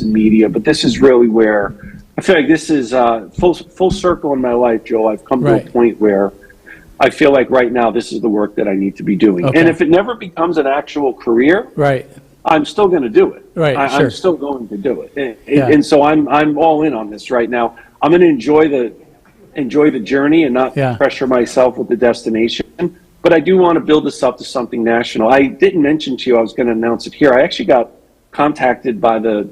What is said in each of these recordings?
media, but this is really where I feel like this is full circle in my life, Joe. I've come to a point where I feel like right now this is the work that I need to be doing. Okay. And if it never becomes an actual career, I'm still going to do it. I'm still going to do it. And so I'm all in on this right now. I'm going to enjoy the journey and not pressure myself with the destination. But I do want to build this up to something national. I didn't mention to you, I was going to announce it here. I actually got contacted by the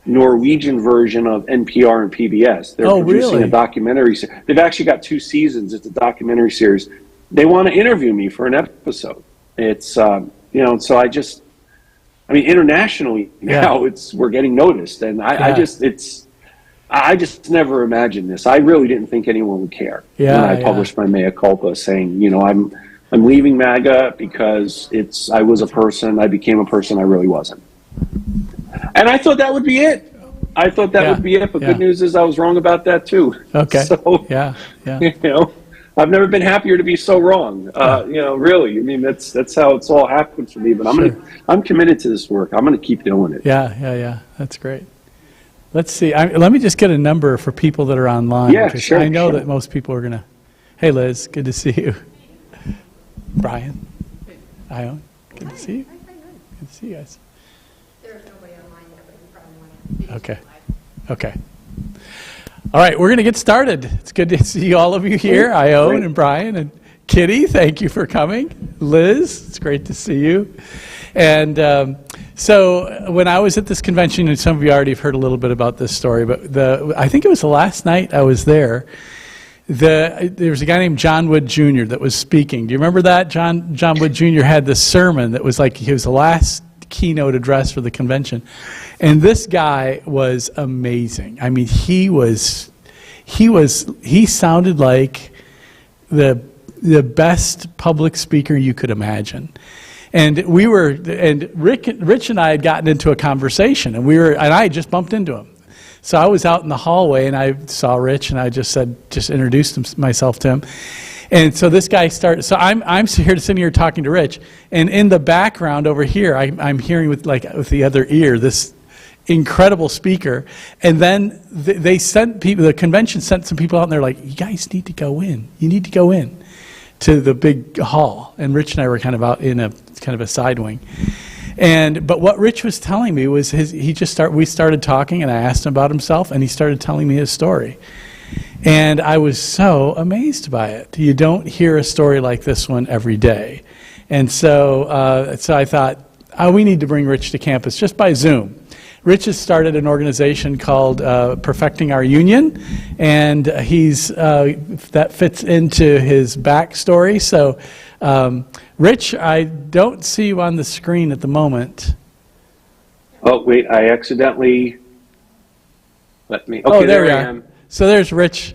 Norwegian version of NPR and PBS. They're producing a documentary. They've actually got 2 seasons. It's a documentary series. They want to interview me for an episode. It's, so internationally now we're getting noticed. And I just never imagined this. I really didn't think anyone would care when I published my mea culpa saying, I'm leaving MAGA because I became a person I really wasn't. And I thought that would be it. But good news is I was wrong about that too. Okay. So, I've never been happier to be so wrong. Really. I mean, that's how it's all happened for me. But I'm committed to this work. I'm going to keep doing it. Yeah. That's great. Let's see. Let me just get a number for people that are online. Yeah, sure. I know that most people are going to. Hey, Liz, good to see you. Brian, Ione, good to see you. Good to see you guys. There's nobody online yet, but you probably want to. Okay. All right, we're going to get started. It's good to see all of you here, Ione and Brian and Kitty. Thank you for coming. Liz, it's great to see you. And so when I was at this convention, and some of you already have heard a little bit about this story, but I think it was the last night I was there. There was a guy named John Wood Jr. that was speaking. Do you remember that? John Wood Jr. had this sermon that was like, he was the last keynote address for the convention. And this guy was amazing. I mean, he sounded like the best public speaker you could imagine. And Rich and I had gotten into a conversation, and I just bumped into him. So I was out in the hallway, and I saw Rich, and I just introduced myself to him. And so this guy started. So I'm sitting here talking to Rich, and in the background over here, I'm hearing with the other ear this incredible speaker. And then they sent people. The convention sent some people out, and they're like, "You guys need to go in. You need to go in to the big hall." And Rich and I were kind of out in a kind of a side wing. But what Rich was telling me was we started talking, and I asked him about himself, and he started telling me his story. And I was so amazed by it. You don't hear a story like this one every day. And so I thought, we need to bring Rich to campus just by Zoom. Rich has started an organization called Perfecting Our Union, and that fits into his backstory. So, Rich, I don't see you on the screen at the moment. Oh, wait, I accidentally okay, oh, there I you am. are. So there's Rich.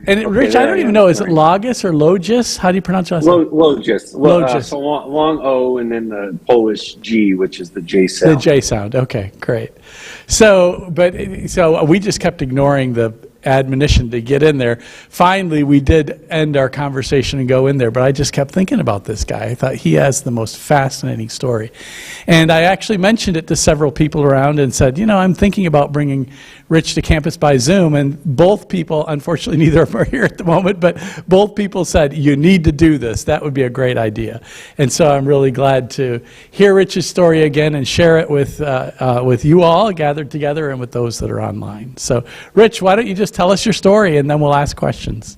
And okay, Rich, I don't even know, is it Logis or Logis? How do you pronounce it? Logis. Logis. So long O and then the Polish G, which is the J sound. The J sound, okay, great. So we just kept ignoring the admonition to get in there. Finally, we did end our conversation and go in there, but I just kept thinking about this guy. I thought he has the most fascinating story. And I actually mentioned it to several people around and said, I'm thinking about bringing Rich to campus by Zoom. And both people, unfortunately, neither of them are here at the moment, but both people said, you need to do this. That would be a great idea. And so I'm really glad to hear Rich's story again and share it with you all gathered together and with those that are online. So, Rich, why don't you just tell us your story, and then we'll ask questions.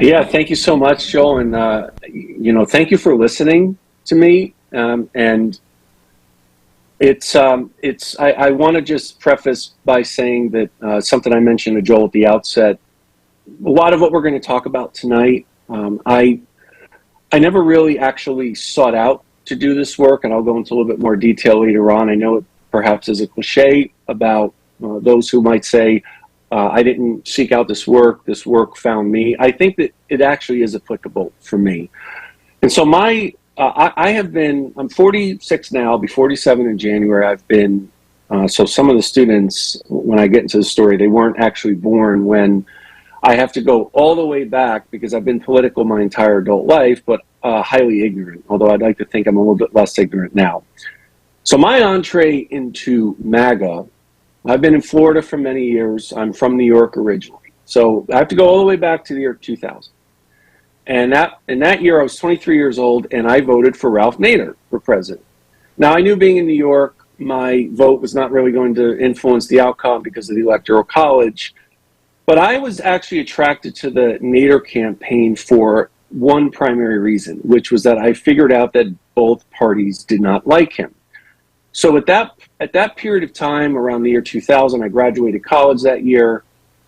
Yeah, thank you so much, Joel, and thank you for listening to me. And I want to just preface by saying that something I mentioned to Joel at the outset. A lot of what we're going to talk about tonight, I never really actually sought out to do this work, and I'll go into a little bit more detail later on. I know it perhaps is a cliche about those who might say, I didn't seek out this work found me. I think that it actually is applicable for me. And so I'm 46 now, I'll be 47 in January. I've been, so some of the students, when I get into the story, they weren't actually born when I have to go all the way back because I've been political my entire adult life, but highly ignorant, although I'd like to think I'm a little bit less ignorant now. So my entree into MAGA I've been in Florida for many years. I'm from New York originally. So I have to go all the way back to the year 2000. And in that year, I was 23 years old, and I voted for Ralph Nader for president. Now, I knew being in New York, my vote was not really going to influence the outcome because of the Electoral College. But I was actually attracted to the Nader campaign for one primary reason, which was that I figured out that both parties did not like him. So at that period of time, around the year 2000, I graduated college that year.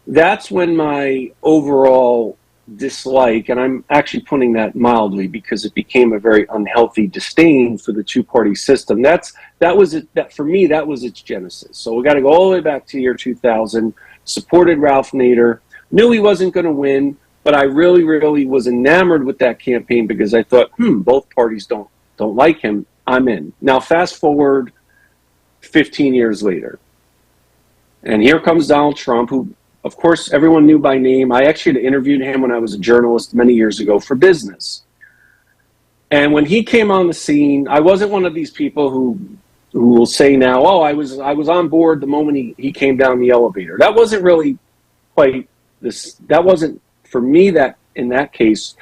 That's when my overall dislike, and I'm actually putting that mildly because it became a very unhealthy disdain for the two-party system. That was it. That for me, that was its genesis. So we got to go all the way back to the year 2000. Supported Ralph Nader. Knew he wasn't going to win, but I really, really was enamored with that campaign because I thought, both parties don't like him. I'm in. Now, fast forward 15 years later, and here comes Donald Trump, who, of course, everyone knew by name. I actually had interviewed him when I was a journalist many years ago for business. And when he came on the scene, I wasn't one of these people who will say now, I was on board the moment he came down the elevator. That wasn't really quite this. That wasn't for me that in that case.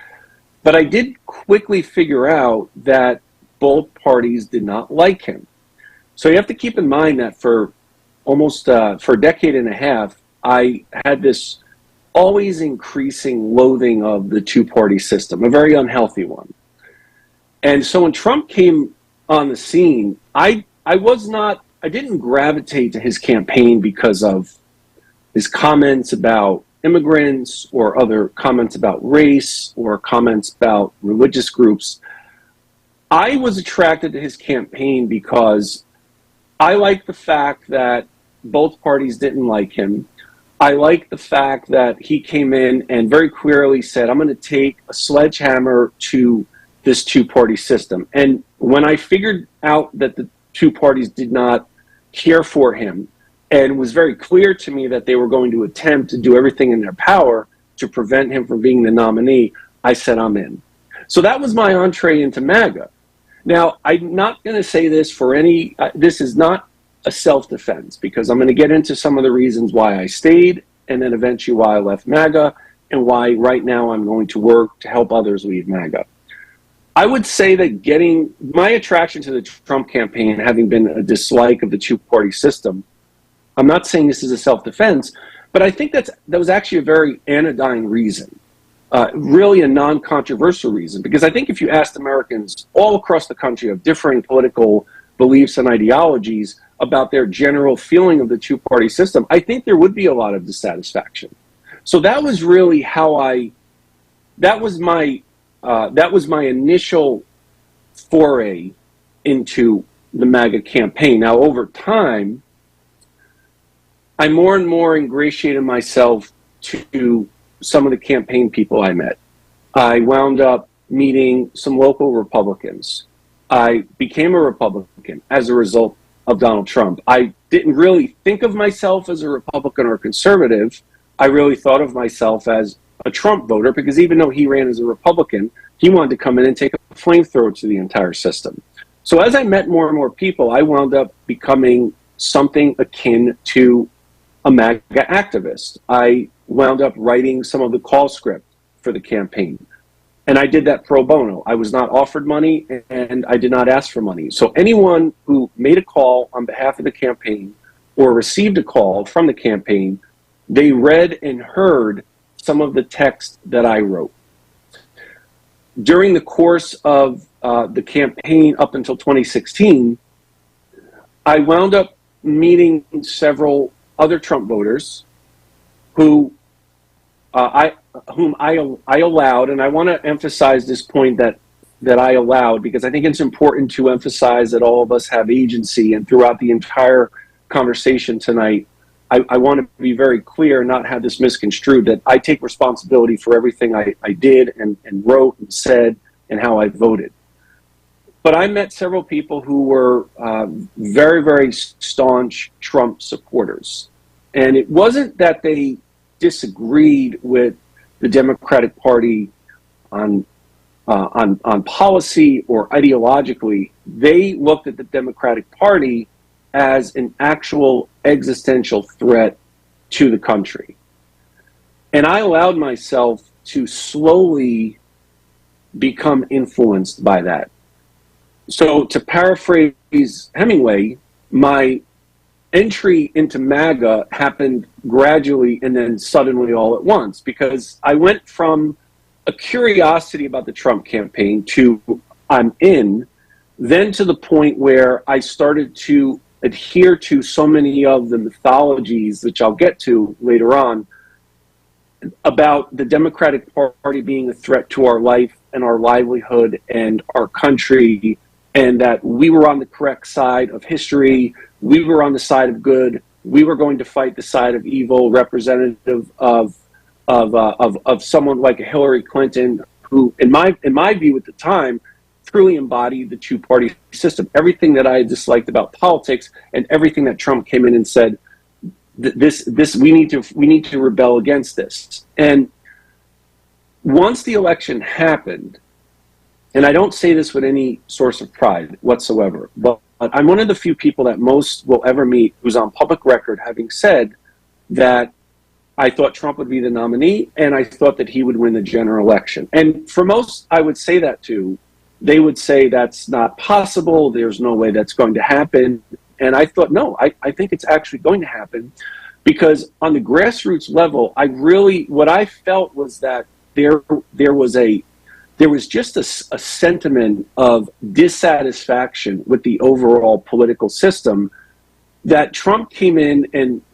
But I did quickly figure out that both parties did not like him. So you have to keep in mind that for almost for a decade and a half, I had this always increasing loathing of the two-party system, a very unhealthy one. And so when Trump came on the scene, I didn't gravitate to his campaign because of his comments about immigrants or other comments about race or comments about religious groups. I was attracted to his campaign because I liked the fact that both parties didn't like him. I liked the fact that he came in and very clearly said, I'm going to take a sledgehammer to this two-party system. And when I figured out that the two parties did not care for him, and it was very clear to me that they were going to attempt to do everything in their power to prevent him from being the nominee, I said, I'm in. So that was my entree into MAGA. Now, I'm not going to say this for any, this is not a self-defense, because I'm going to get into some of the reasons why I stayed and then eventually why I left MAGA and why right now I'm going to work to help others leave MAGA. I would say that my attraction to the Trump campaign, having been a dislike of the two-party system, I'm not saying this is a self-defense, but I think that was actually a very anodyne reason, really a non-controversial reason, because I think if you asked Americans all across the country of differing political beliefs and ideologies about their general feeling of the two-party system, I think there would be a lot of dissatisfaction. So that was really that was my initial foray into the MAGA campaign. Now, over time, I more and more ingratiated myself to some of the campaign people I met. I wound up meeting some local Republicans. I became a Republican as a result of Donald Trump. I didn't really think of myself as a Republican or conservative. I really thought of myself as a Trump voter, because even though he ran as a Republican, he wanted to come in and take a flamethrower to the entire system. So as I met more and more people, I wound up becoming something akin to a MAGA activist. I wound up writing some of the call script for the campaign. And I did that pro bono. I was not offered money, and I did not ask for money. So anyone who made a call on behalf of the campaign or received a call from the campaign, they read and heard some of the text that I wrote. During the course of the campaign up until 2016, I wound up meeting several other Trump voters whom I allowed, and I want to emphasize this point that I allowed, because I think it's important to emphasize that all of us have agency, and throughout the entire conversation tonight, I want to be very clear and not have this misconstrued, that I take responsibility for everything I did and wrote and said and how I voted. But I met several people who were very, very staunch Trump supporters. And it wasn't that they disagreed with the Democratic Party on policy or ideologically. They looked at the Democratic Party as an actual existential threat to the country. And I allowed myself to slowly become influenced by that. So to paraphrase Hemingway, my entry into MAGA happened gradually and then suddenly all at once, because I went from a curiosity about the Trump campaign to I'm in, then to the point where I started to adhere to so many of the mythologies, which I'll get to later on, about the Democratic Party being a threat to our life and our livelihood and our country, and that we were on the correct side of history, we were on the side of good, we were going to fight the side of evil, representative of someone like a Hillary Clinton, who, in my view at the time, truly embodied the two-party system. Everything that I disliked about politics and everything that Trump came in and said, we need to rebel against this. And once the election happened, and I don't say this with any source of pride whatsoever, but I'm one of the few people that most will ever meet who's on public record having said that I thought Trump would be the nominee and I thought that he would win the general election. And for most I would say that to, they would say that's not possible, there's no way that's going to happen. And I thought, no, I think it's actually going to happen, because on the grassroots level, what I felt was that there was just a sentiment of dissatisfaction with the overall political system, that Trump came in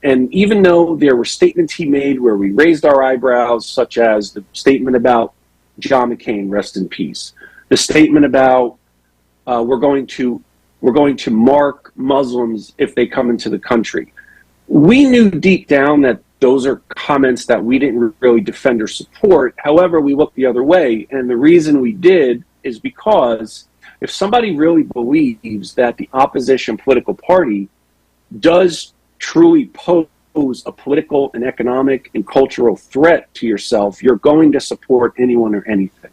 and even though there were statements he made where we raised our eyebrows, such as the statement about John McCain, rest in peace, the statement about we're going to mark Muslims if they come into the country. We knew deep down that those are comments that we didn't really defend or support. However, we looked the other way. And the reason we did is because if somebody really believes that the opposition political party does truly pose a political and economic and cultural threat to yourself, you're going to support anyone or anything.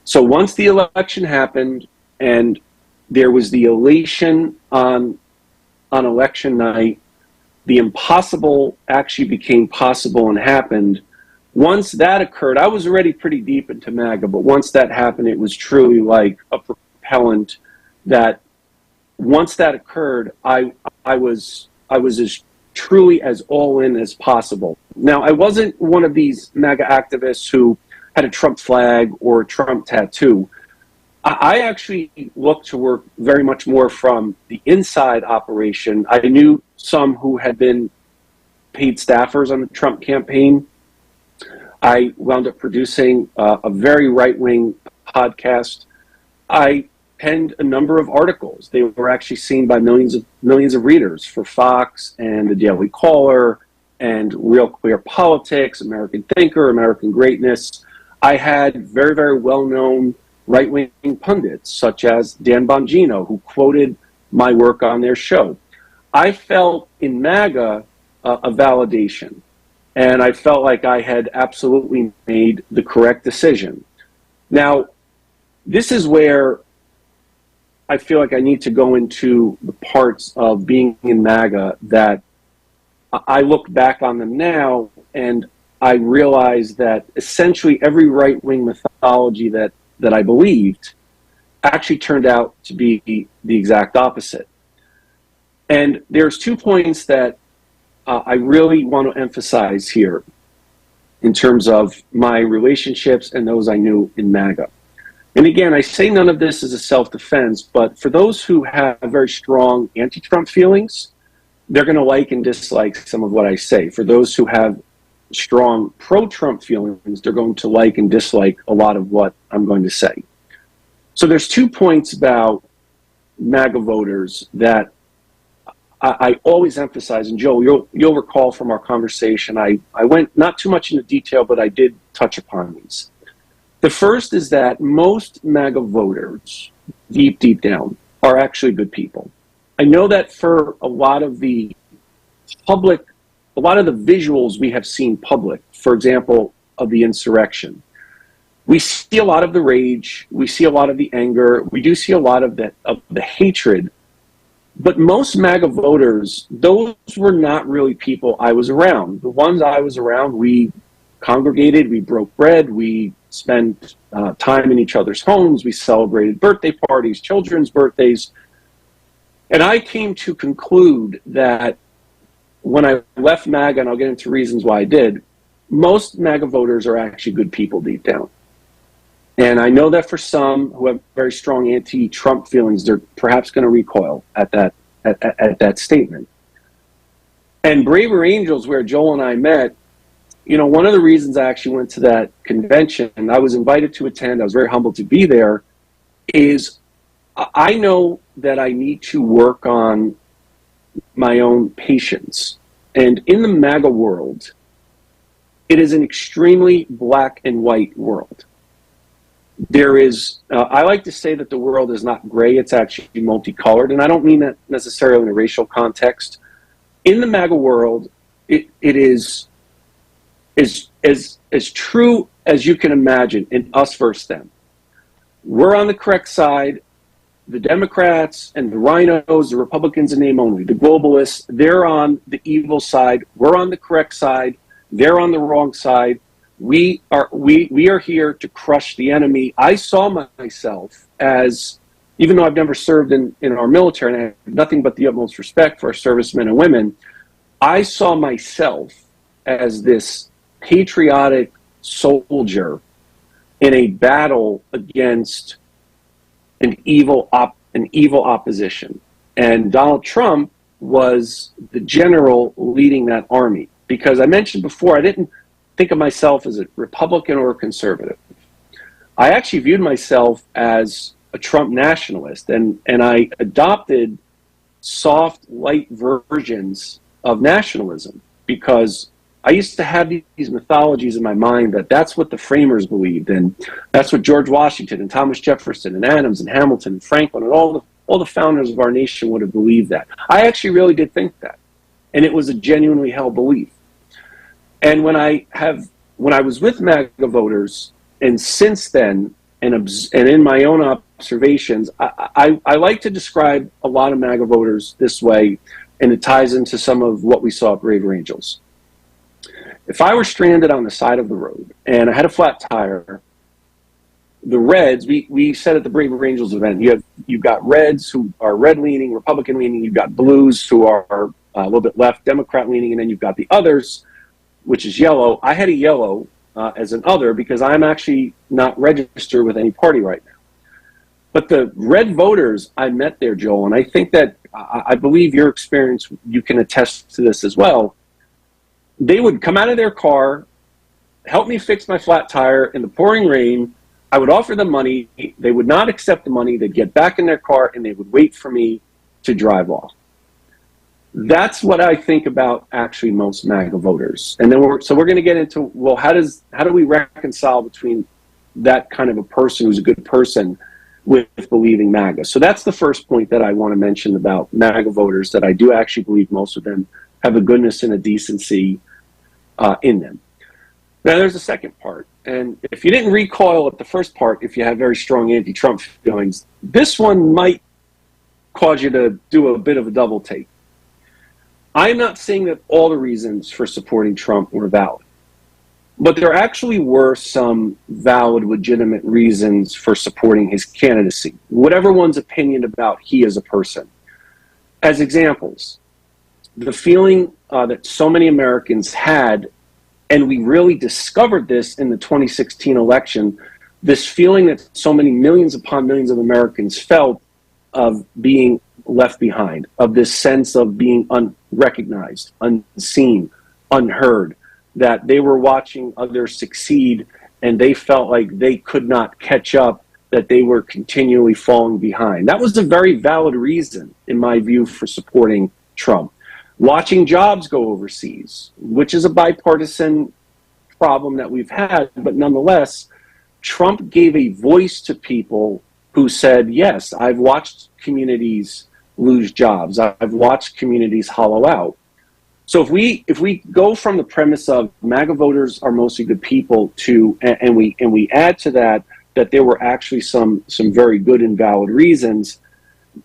So once the election happened and there was the elation on election night, the impossible actually became possible and happened. Once that occurred, I was already pretty deep into MAGA, but once that happened, it was truly like a propellant that once that occurred, I was as truly as all in as possible. Now, I wasn't one of these MAGA activists who had a Trump flag or a Trump tattoo. I actually looked to work very much more from the inside operation. I knew some who had been paid staffers on the Trump campaign. I wound up producing a very right-wing podcast. I penned a number of articles. They were actually seen by millions of readers for Fox and the Daily Caller and Real Clear Politics, American Thinker, American Greatness. I had very, very well-known right-wing pundits such as Dan Bongino, who quoted my work on their show. I felt in MAGA a validation, and I felt like I had absolutely made the correct decision. Now, this is where I feel like I need to go into the parts of being in MAGA that I look back on them now, and I realize that essentially every right-wing mythology that I believed actually turned out to be the exact opposite. And there's 2 points that I really want to emphasize here in terms of my relationships and those I knew in MAGA. And again, I say none of this as a self-defense, but for those who have very strong anti-Trump feelings, they're going to like and dislike some of what I say. For those who have strong pro-Trump feelings, they're going to like and dislike a lot of what I'm going to say. So there's 2 points about MAGA voters that I always emphasize, and Joe, you'll recall from our conversation, I went not too much into detail, but I did touch upon these. The first is that most MAGA voters, deep down, are actually good people. I know that for a lot of the visuals we have seen public, for example, of the insurrection, we see a lot of the rage, we see a lot of the anger, we do see a lot of the hatred, But most MAGA voters, those were not really people I was around. The ones I was around, we congregated, we broke bread, we spent time in each other's homes, we celebrated birthday parties, children's birthdays. And I came to conclude that when I left MAGA, and I'll get into reasons why I did, most MAGA voters are actually good people deep down. And I know that for some who have very strong anti-Trump feelings, they're perhaps going to recoil at that statement. And Braver Angels, where Joel and I met, you know, one of the reasons I actually went to that convention, and I was invited to attend, I was very humbled to be there, is I know that I need to work on my own patience. And in the MAGA world, it is an extremely black and white world. There is, I like to say that the world is not gray, it's actually multicolored. And I don't mean that necessarily in a racial context. In the MAGA world, it is as true as you can imagine in us versus them. We're on the correct side. The Democrats and the rhinos, the Republicans in name only, the globalists, they're on the evil side. We're on the correct side. They're on the wrong side. We are here to crush the enemy. I saw myself as, even though I've never served in our military and I have nothing but the utmost respect for our servicemen and women, I saw myself as this patriotic soldier in a battle against an evil opposition. And Donald Trump was the general leading that army. Because I mentioned before, I didn't think of myself as a Republican or a conservative. I actually viewed myself as a Trump nationalist, and I adopted soft, light versions of nationalism because I used to have these mythologies in my mind that that's what the framers believed, and that's what George Washington and Thomas Jefferson and Adams and Hamilton and Franklin and all the founders of our nation would have believed that. I actually really did think that, and it was a genuinely held belief. And when I was with MAGA voters, and since then, and in my own observations, I like to describe a lot of MAGA voters this way, and it ties into some of what we saw at Braver Angels. If I were stranded on the side of the road and I had a flat tire, the Reds, we said at the Braver Angels event, you've got Reds who are red-leaning, Republican-leaning, you've got Blues who are a little bit left, Democrat-leaning, and then you've got the others, which is yellow. I had a yellow as an other because I'm actually not registered with any party right now. But the red voters I met there, Joel, and I think that I believe your experience, you can attest to this as well. They would come out of their car, help me fix my flat tire in the pouring rain. I would offer them money. They would not accept the money. They'd get back in their car and they would wait for me to drive off. That's what I think about actually most MAGA voters. And then we're going to get into, well, how do we reconcile between that kind of a person who's a good person with believing MAGA? So that's the first point that I want to mention about MAGA voters, that I do actually believe most of them have a goodness and a decency in them. Now there's a second part. And if you didn't recoil at the first part, if you have very strong anti-Trump feelings, this one might cause you to do a bit of a double take. I'm not saying that all the reasons for supporting Trump were valid, but there actually were some valid, legitimate reasons for supporting his candidacy, whatever one's opinion about he as a person. As examples, the feeling that so many Americans had, and we really discovered this in the 2016 election, this feeling that so many millions upon millions of Americans felt of being left behind, of this sense of being unrecognized, unseen, unheard, that they were watching others succeed and they felt like they could not catch up, that they were continually falling behind. That was a very valid reason, in my view, for supporting Trump. Watching jobs go overseas, which is a bipartisan problem that we've had, but nonetheless, Trump gave a voice to people who said, yes, I've watched communities lose jobs. I've watched communities hollow out. So if we go from the premise of MAGA voters are mostly good people to, and we add to that there were actually some very good and valid reasons,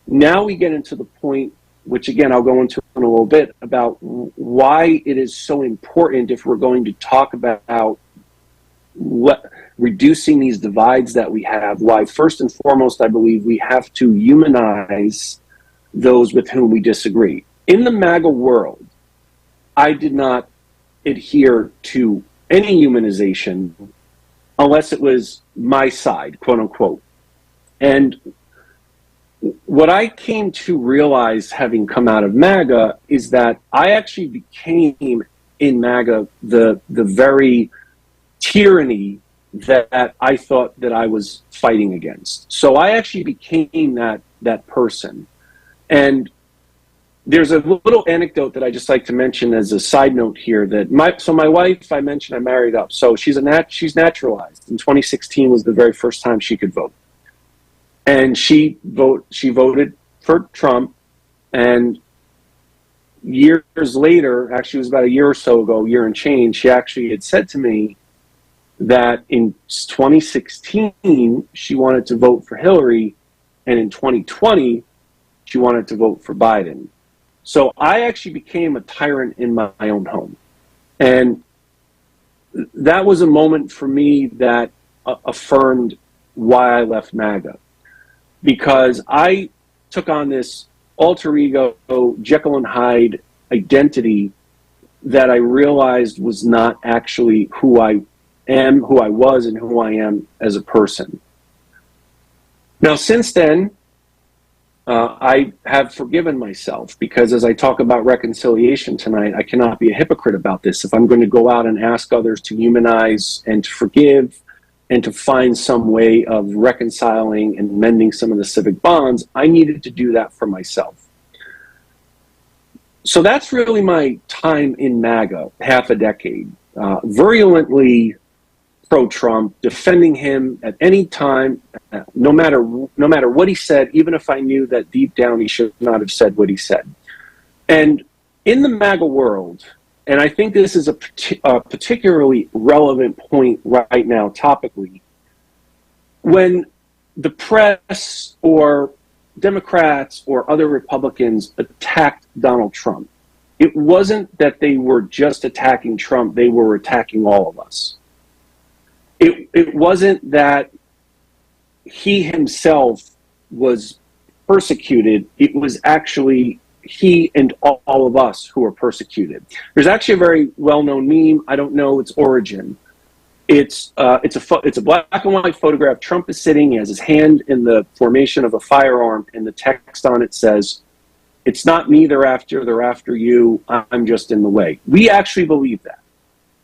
now we get into the point, which again I'll go into in a little bit, about why it is so important if we're going to talk about what reducing these divides that we have, why first and foremost I believe we have to humanize those with whom we disagree. In the MAGA world, I did not adhere to any humanization unless it was my side, quote unquote. And what I came to realize, having come out of MAGA, is that I actually became in MAGA the very tyranny that I thought that I was fighting against. So I actually became that person. And there's a little anecdote that I just like to mention as a side note here. That my wife, I mentioned I married up. So she's naturalized. In 2016 was the very first time she could vote. And she voted for Trump, and years later, actually it was about a year or so ago, year and change, she actually had said to me that in 2016 she wanted to vote for Hillary, and in 2020 she wanted to vote for Biden. So I actually became a tyrant in my own home. And that was a moment for me that affirmed why I left MAGA. Because I took on this alter ego, Jekyll and Hyde identity that I realized was not actually who I am, who I was, and who I am as a person. Now, since then, I have forgiven myself, because as I talk about reconciliation tonight, I cannot be a hypocrite about this. If I'm going to go out and ask others to humanize and to forgive and to find some way of reconciling and mending some of the civic bonds, I needed to do that for myself. So that's really my time in MAGA, half a decade, virulently pro-Trump, defending him at any time, no matter what he said, even if I knew that deep down he should not have said what he said. And in the MAGA world, and I think this is a particularly relevant point right now topically, when the press or Democrats or other Republicans attacked Donald Trump, it wasn't that they were just attacking Trump, they were attacking all of us. It wasn't that he himself was persecuted, it was actually he and all of us who are persecuted. There's actually a very well-known meme. I don't know its origin. It's a black and white photograph. Trump is sitting. He has his hand in the formation of a firearm, and the text on it says, "It's not me they're after you. I'm just in the way." We actually believe that.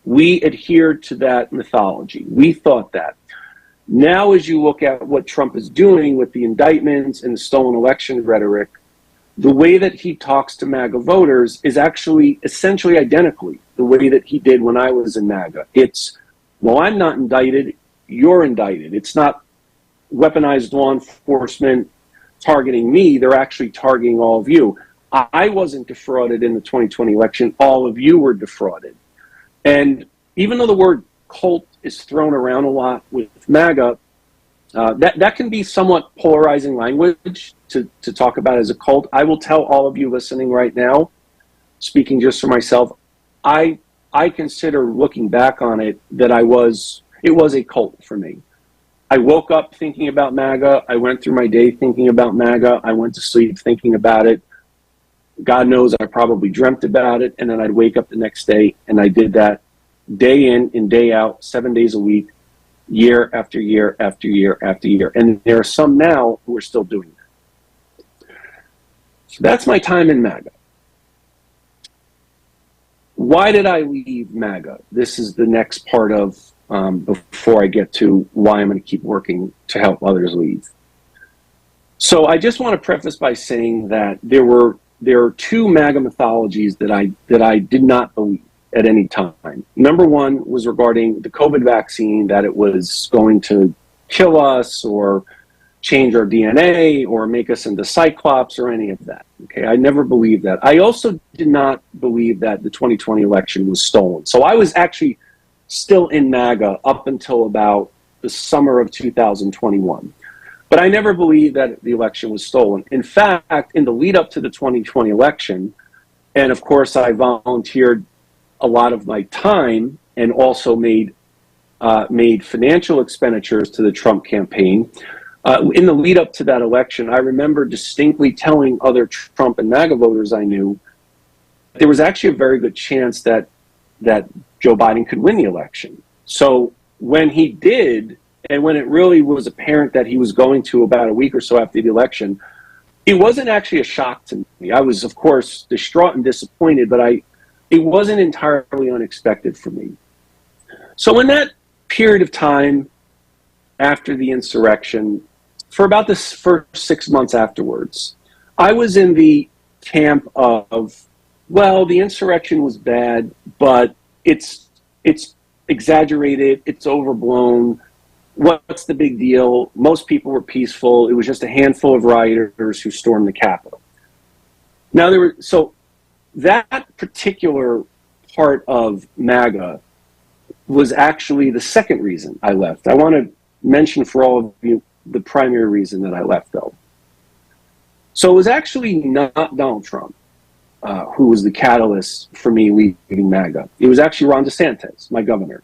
We adhered to that mythology. We thought that. Now, as you look at what Trump is doing with the indictments and the stolen election rhetoric, the way that he talks to MAGA voters is actually essentially identically the way that he did when I was in MAGA. It's, well, I'm not indicted, you're indicted. It's not weaponized law enforcement targeting me, they're actually targeting all of you. I wasn't defrauded in the 2020 election, all of you were defrauded. And even though the word cult is thrown around a lot with MAGA, that can be somewhat polarizing language to talk about as a cult. I will tell all of you listening right now, speaking just for myself, I consider, looking back on it, that it was a cult for me. I woke up thinking about MAGA. I went through my day thinking about MAGA. I went to sleep thinking about it. God knows I probably dreamt about it, and then I'd wake up the next day, and I did that day in and day out, 7 days a week, year after year after year after year. And there are some now who are still doing that. So that's my time in MAGA. Why did I leave MAGA? This is the next part of, before I get to why I'm going to keep working to help others leave. So I just want to preface by saying that there are two MAGA mythologies that I did not believe at any time. Number one was regarding the COVID vaccine, that it was going to kill us or change our DNA or make us into Cyclops or any of that. Okay, I never believed that. I also did not believe that the 2020 election was stolen. So I was actually still in MAGA up until about the summer of 2021. But I never believed that the election was stolen. In fact, in the lead up to the 2020 election, and of course I volunteered a lot of my time and also made financial expenditures to the Trump campaign. In the lead up to that election, I remember distinctly telling other Trump and MAGA voters I knew there was actually a very good chance that Joe Biden could win the election. So when he did, and when it really was apparent that he was going to about a week or so after the election, it wasn't actually a shock to me. I was, of course, distraught and disappointed, but it wasn't entirely unexpected for me. So in that period of time after the insurrection, for about the first 6 months afterwards, I was in the camp of, well, the insurrection was bad, but it's exaggerated, it's overblown. What's the big deal? Most people were peaceful. It was just a handful of rioters who stormed the Capitol. Now, so that particular part of MAGA was actually the second reason I left. I want to mention for all of you the primary reason that I left, though. So it was actually not Donald Trump who was the catalyst for me leaving MAGA. It was actually Ron DeSantis, my governor.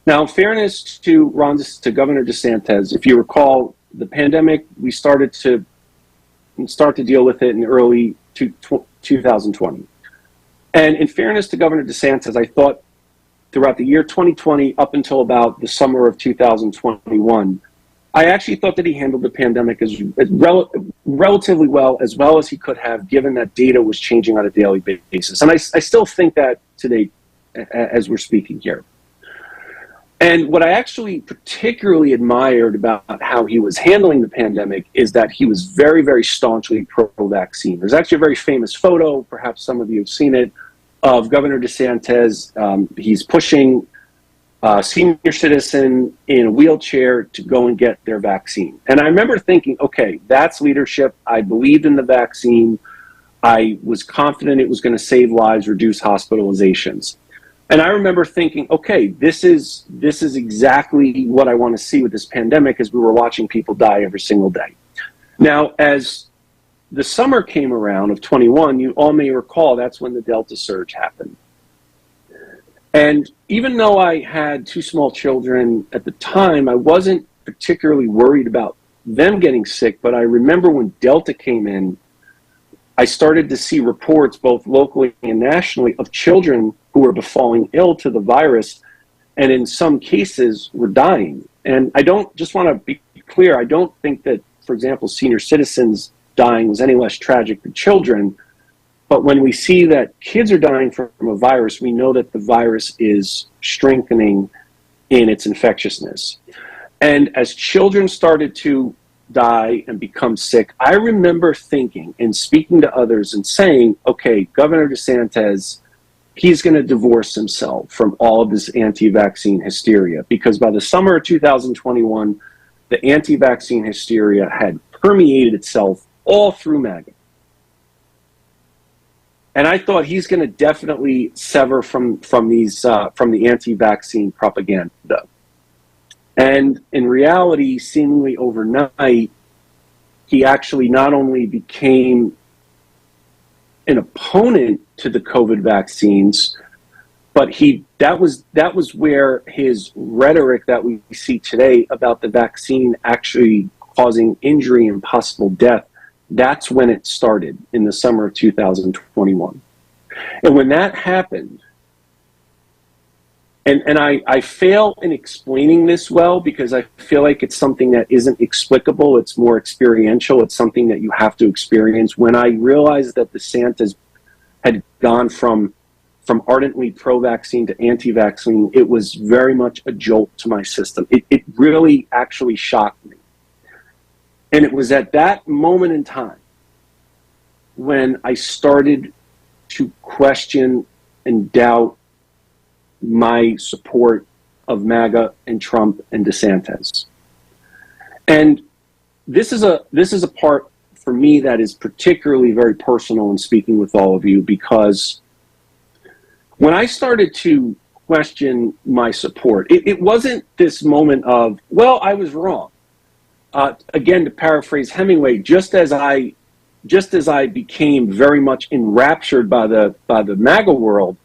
Now, in fairness to Governor DeSantis, if you recall, the pandemic, we started to deal with it in early 2020. And in fairness to Governor DeSantis, I thought throughout the year 2020 up until about the summer of 2021, I actually thought that he handled the pandemic as relatively well as he could have, given that data was changing on a daily basis. And I still think that today as we're speaking here. And what I actually particularly admired about how he was handling the pandemic is that he was very, very staunchly pro-vaccine. There's actually a very famous photo, perhaps some of you have seen it, of Governor DeSantis. He's pushing a senior citizen in a wheelchair to go and get their vaccine. And I remember thinking, okay, that's leadership. I believed in the vaccine. I was confident it was going to save lives, reduce hospitalizations. And I remember thinking, okay, this is exactly what I want to see with this pandemic, as we were watching people die every single day. Now, as the summer came around of 21, you all may recall that's when the Delta surge happened. And even though I had two small children at the time, I wasn't particularly worried about them getting sick. But I remember when Delta came in, I started to see reports both locally and nationally of children who were befalling ill to the virus, and in some cases were dying. And I just want to be clear, I don't think that, for example, senior citizens dying was any less tragic than children. But when we see that kids are dying from a virus, we know that the virus is strengthening in its infectiousness. And as children started to die and become sick, I remember thinking and speaking to others and saying, okay, Governor DeSantis, he's going to divorce himself from all of this anti-vaccine hysteria, because by the summer of 2021, the anti-vaccine hysteria had permeated itself all through MAGA. And I thought he's going to definitely sever from the anti-vaccine propaganda. And in reality, seemingly overnight, he actually not only became an opponent to the COVID vaccines, but that was where his rhetoric that we see today about the vaccine actually causing injury and possible death, that's when it started in the summer of 2021. And when that happened, and I fail in explaining this well, because I feel like it's something that isn't explicable. It's more experiential. It's something that you have to experience. When I realized that DeSantis had gone from ardently pro-vaccine to anti-vaccine, it was very much a jolt to my system. It really actually shocked me. And it was at that moment in time when I started to question and doubt my support of MAGA and Trump and DeSantis. And this is a part for me that is particularly very personal in speaking with all of you, because when I started to question my support, it wasn't this moment of, well, I was wrong. again, to paraphrase Hemingway, just as I became very much enraptured by the MAGA world,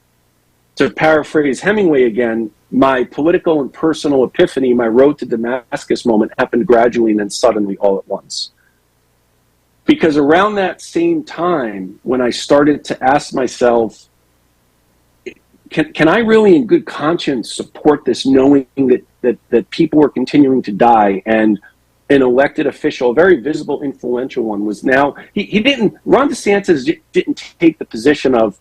to paraphrase Hemingway again, my political and personal epiphany, my road to Damascus moment, happened gradually and then suddenly all at once. Because around that same time, when I started to ask myself, can I really in good conscience support this, knowing that people were continuing to die, and an elected official, a very visible, influential one, was now, Ron DeSantis didn't take the position of,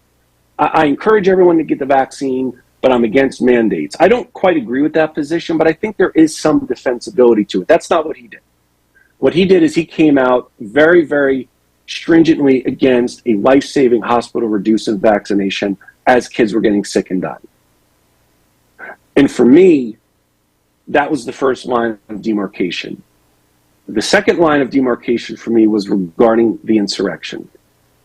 I encourage everyone to get the vaccine, but I'm against mandates. I don't quite agree with that position, but I think there is some defensibility to it. That's not what he did. What he did is he came out very, very stringently against a life-saving hospital-reducing vaccination as kids were getting sick and dying. And for me, that was the first line of demarcation. The second line of demarcation for me was regarding the insurrection,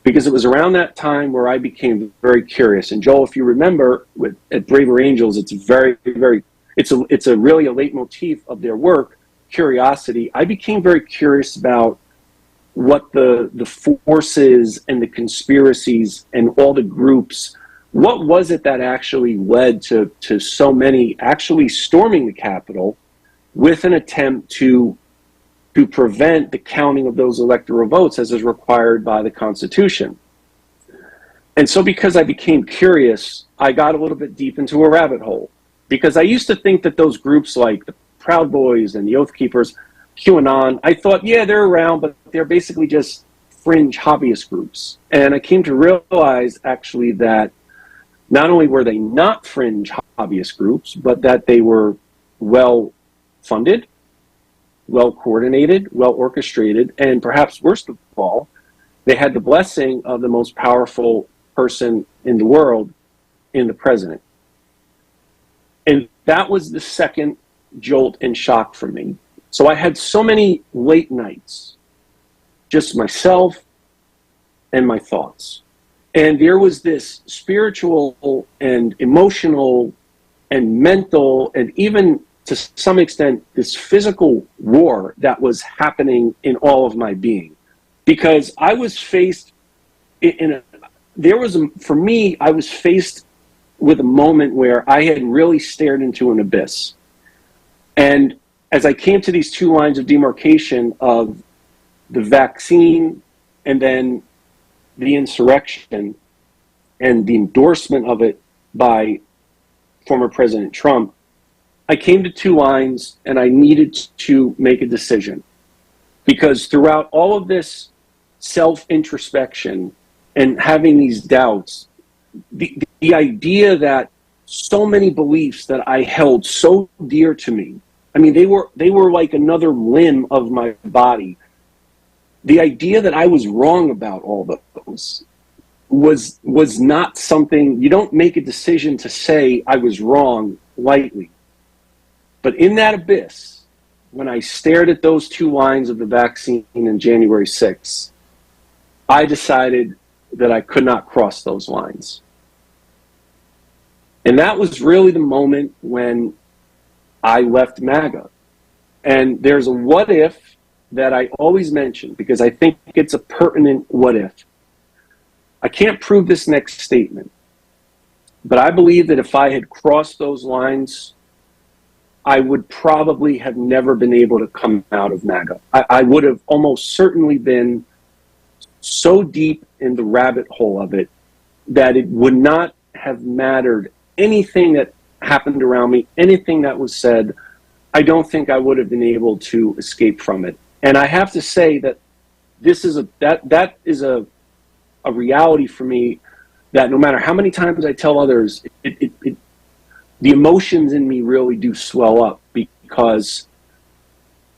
because it was around that time where I became very curious. And Joel, if you remember, at Braver Angels, it's a really a leitmotif of their work, curiosity. I became very curious about what the forces and the conspiracies and all the groups, what was it that actually led to so many actually storming the Capitol with an attempt to prevent the counting of those electoral votes as is required by the Constitution. And so because I became curious, I got a little bit deep into a rabbit hole, because I used to think that those groups like the Proud Boys and the Oath Keepers, QAnon, I thought, yeah, they're around, but they're basically just fringe hobbyist groups. And I came to realize actually that not only were they not fringe hobbyist groups, but that they were well funded, well coordinated, well orchestrated, and perhaps worst of all, they had the blessing of the most powerful person in the world, in the president. And that was the second jolt and shock for me. So I had so many late nights, just myself and my thoughts. And there was this spiritual and emotional and mental and even to some extent this physical war that was happening in all of my being. Because I was faced for me, I was faced with a moment where I had really stared into an abyss. And as I came to these two lines of demarcation of the vaccine and then the insurrection and the endorsement of it by former President Trump, I came to two lines and I needed to make a decision. Because throughout all of this self-introspection and having these doubts, the idea that so many beliefs that I held so dear to me, I mean, they were like another limb of my body. The idea that I was wrong about all of those was not something, you don't make a decision to say I was wrong lightly. But in that abyss, when I stared at those two lines of the vaccine in January 6th, I decided that I could not cross those lines. And that was really the moment when I left MAGA. And there's a what if that I always mention because I think it's a pertinent what if. I can't prove this next statement, but I believe that if I had crossed those lines, I would probably have never been able to come out of MAGA. I would have almost certainly been so deep in the rabbit hole of it that it would not have mattered anything that happened around me, anything that was said. I don't think I would have been able to escape from it. And I have to say that this is that is a reality for me that no matter how many times I tell others, the emotions in me really do swell up because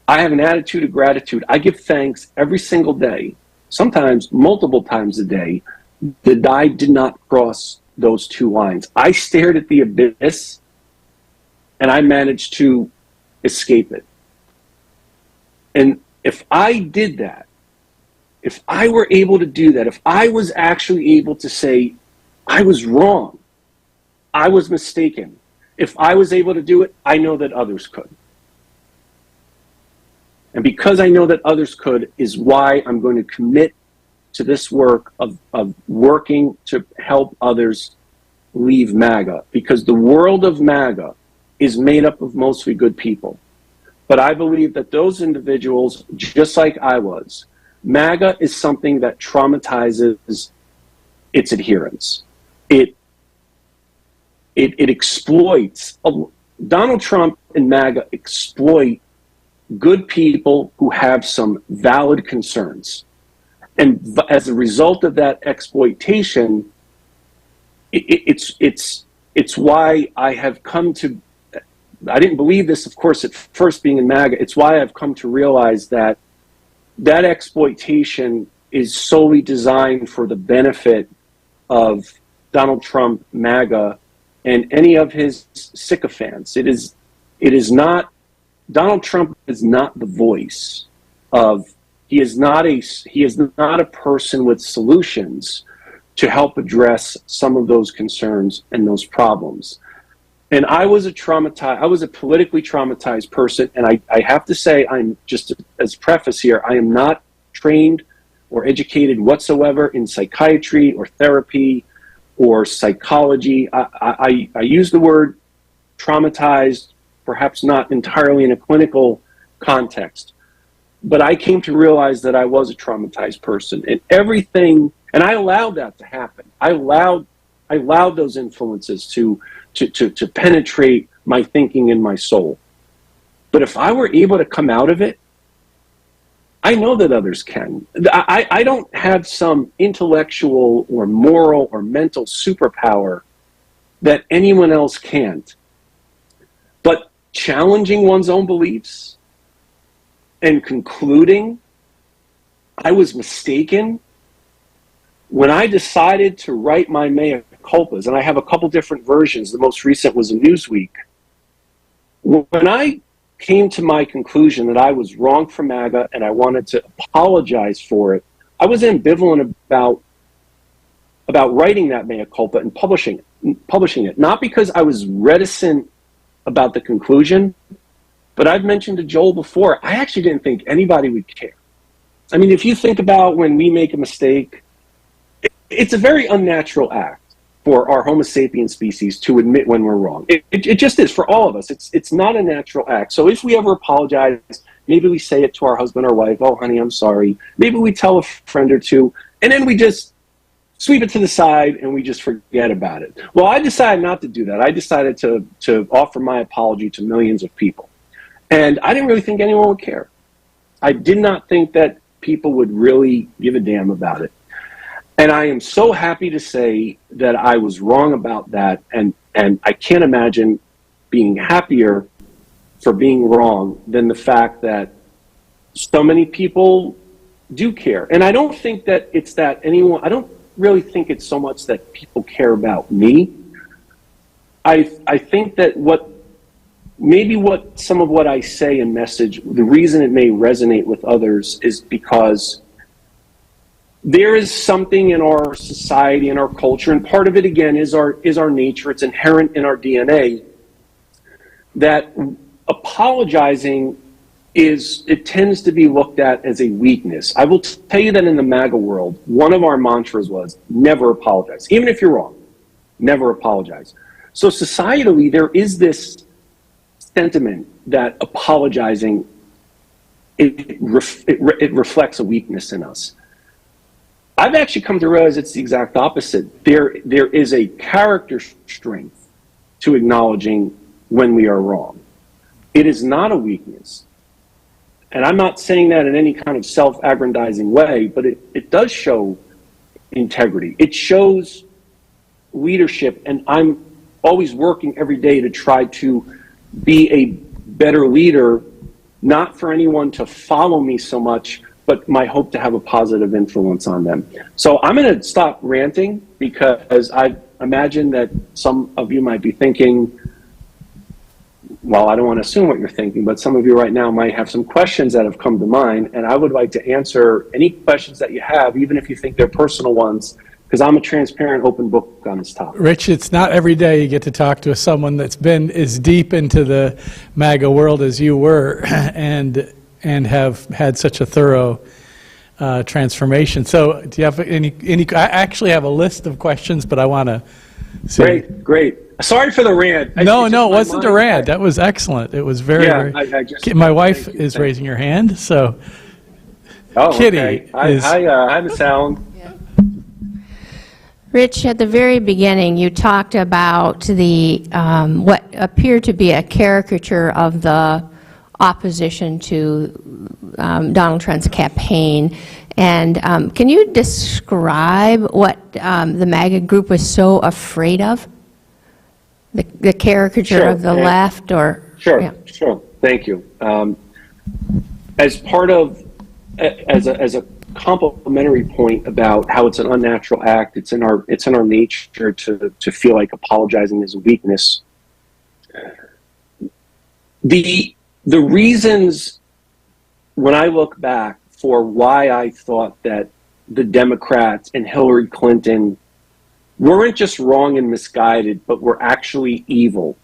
I have an attitude of gratitude. I give thanks every single day, sometimes multiple times a day, that I did not cross those two lines. I stared at the abyss and I managed to escape it. And if I did that, if I were able to do that, if I was actually able to say, I was wrong, I was mistaken, if I was able to do it, I know that others could. And because I know that others could is why I'm going to commit to this work of working to help others leave MAGA, because the world of MAGA is made up of mostly good people. But I believe that those individuals, just like I was, MAGA is something that traumatizes its adherents. It exploits. Donald Trump and MAGA exploit good people who have some valid concerns. And as a result of that exploitation, it's why I have come to, I didn't believe this, of course, at first being in MAGA. It's why I've come to realize that that exploitation is solely designed for the benefit of Donald Trump, MAGA, and any of his sycophants. It is not, Donald Trump is not the voice of, he is not a person with solutions to help address some of those concerns and those problems. And I was a politically traumatized person, and I have to say, I'm just, as preface here, I am not trained or educated whatsoever in psychiatry or therapy or psychology. I use the word traumatized, perhaps not entirely in a clinical context, but I came to realize that I was a traumatized person, and everything, and I allowed that to happen. I allowed those influences to penetrate my thinking and my soul. But if I were able to come out of it, I know that others can. I don't have some intellectual or moral or mental superpower that anyone else can't. But challenging one's own beliefs and concluding I was mistaken, when I decided to write my mea culpas, and I have a couple different versions, the most recent was in Newsweek. When I came to my conclusion that I was wrong for MAGA and I wanted to apologize for it, I was ambivalent about writing that mea culpa and publishing it. Not because I was reticent about the conclusion, but I've mentioned to Joel before, I actually didn't think anybody would care. I mean, if you think about when we make a mistake, it's a very unnatural act for our Homo sapien species to admit when we're wrong. It just is for all of us. It's not a natural act. So if we ever apologize, maybe we say it to our husband or wife, oh, honey, I'm sorry. Maybe we tell a friend or two, and then we just sweep it to the side and we just forget about it. Well, I decided not to do that. I decided to offer my apology to millions of people. And I didn't really think anyone would care. I did not think that people would really give a damn about it. And I am so happy to say that I was wrong about that, and I can't imagine being happier for being wrong than the fact that so many people do care. And I don't think that it's that anyone, I don't really think it's so much that people care about me. I think that some of what I say and message, the reason it may resonate with others is because there is something in our society, in our culture, and part of it, again, is our nature. It's inherent in our DNA that apologizing it tends to be looked at as a weakness. I will tell you that in the MAGA world, one of our mantras was never apologize. Even if you're wrong, never apologize. So societally, there is this sentiment that apologizing, it reflects a weakness in us. I've actually come to realize it's the exact opposite. There is a character strength to acknowledging when we are wrong. It is not a weakness. And I'm not saying that in any kind of self-aggrandizing way, but it does show integrity. It shows leadership, and I'm always working every day to try to be a better leader, not for anyone to follow me so much, but my hope to have a positive influence on them. So I'm going to stop ranting, because I imagine that some of you might be thinking, well, I don't want to assume what you're thinking, but some of you right now might have some questions that have come to mind, and I would like to answer any questions that you have, even if you think they're personal ones, because I'm a transparent, open book on this topic. Rich, it's not every day you get to talk to someone that's been as deep into the MAGA world as you were, and and have had such a thorough transformation. So do you have any, I actually have a list of questions, but I want to see. Great. Sorry for the rant. No, it wasn't a rant. That was excellent. It was very, my wife is raising her hand, so Kitty okay. is... Hi, Miss Allen. Rich, at the very beginning, you talked about the what appeared to be a caricature of the opposition to Donald Trump's campaign. And can you describe what the MAGA group was so afraid of? The caricature of the left, or? Sure. Thank you. As part of, as a complimentary point about how it's an unnatural act, it's in our nature to feel like apologizing is a weakness. The reasons, when I look back, for why I thought that the Democrats and Hillary Clinton weren't just wrong and misguided, but were actually evil.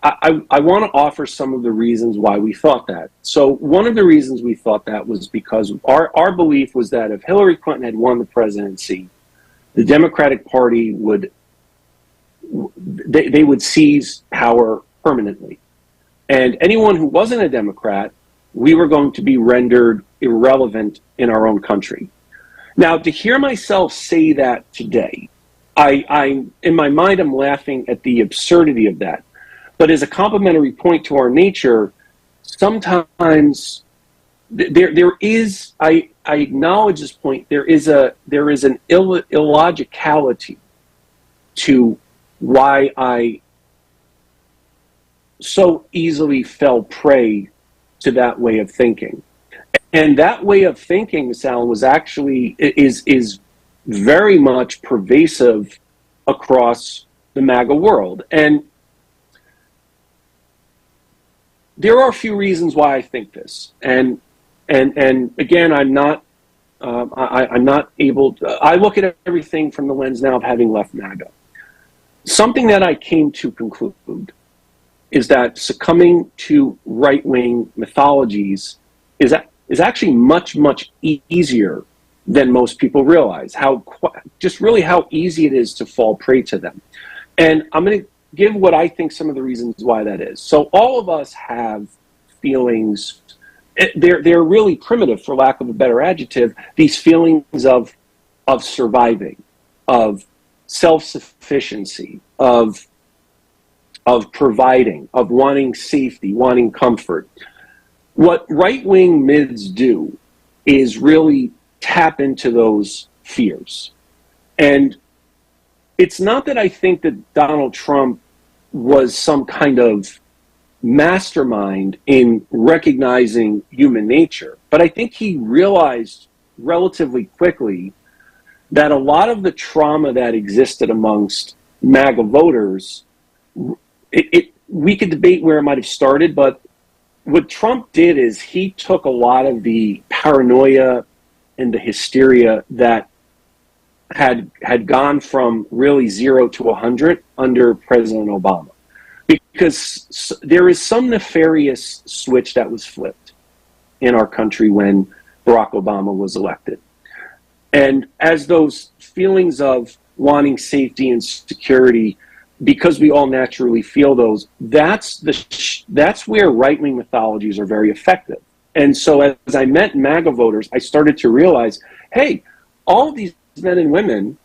I want to offer some of the reasons why we thought that. So one of the reasons we thought that was because our belief was that if Hillary Clinton had won the presidency, the Democratic Party would seize power permanently. And anyone who wasn't a Democrat, we were going to be rendered irrelevant in our own country. Now, to hear myself say that today, I in my mind, I'm laughing at the absurdity of that. But as a complimentary point to our nature, sometimes there is, I acknowledge this point, there is an illogicality to why I so easily fell prey to that way of thinking. And that way of thinking, Ms. Allen, was actually, is very much pervasive across the MAGA world. And there are a few reasons why I think this. And again, I'm not able to, I look at everything from the lens now of having left MAGA. Something that I came to conclude is that succumbing to right-wing mythologies is actually much, much easier than most people realize. Just really how easy it is to fall prey to them. And I'm going to give what I think some of the reasons why that is. So all of us have feelings. They're really primitive, for lack of a better adjective. These feelings of surviving, of self-sufficiency, of providing, of wanting safety, wanting comfort. What right-wing myths do is really tap into those fears. And it's not that I think that Donald Trump was some kind of mastermind in recognizing human nature, but I think he realized relatively quickly that a lot of the trauma that existed amongst MAGA voters, we could debate where it might have started, but what Trump did is he took a lot of the paranoia and the hysteria that had gone from really 0 to 100 under President Obama. Because there is some nefarious switch that was flipped in our country when Barack Obama was elected. And as those feelings of wanting safety and security, because we all naturally feel those, that's where right-wing mythologies are very effective. And so as I met MAGA voters, I started to realize, hey, all of these men and women,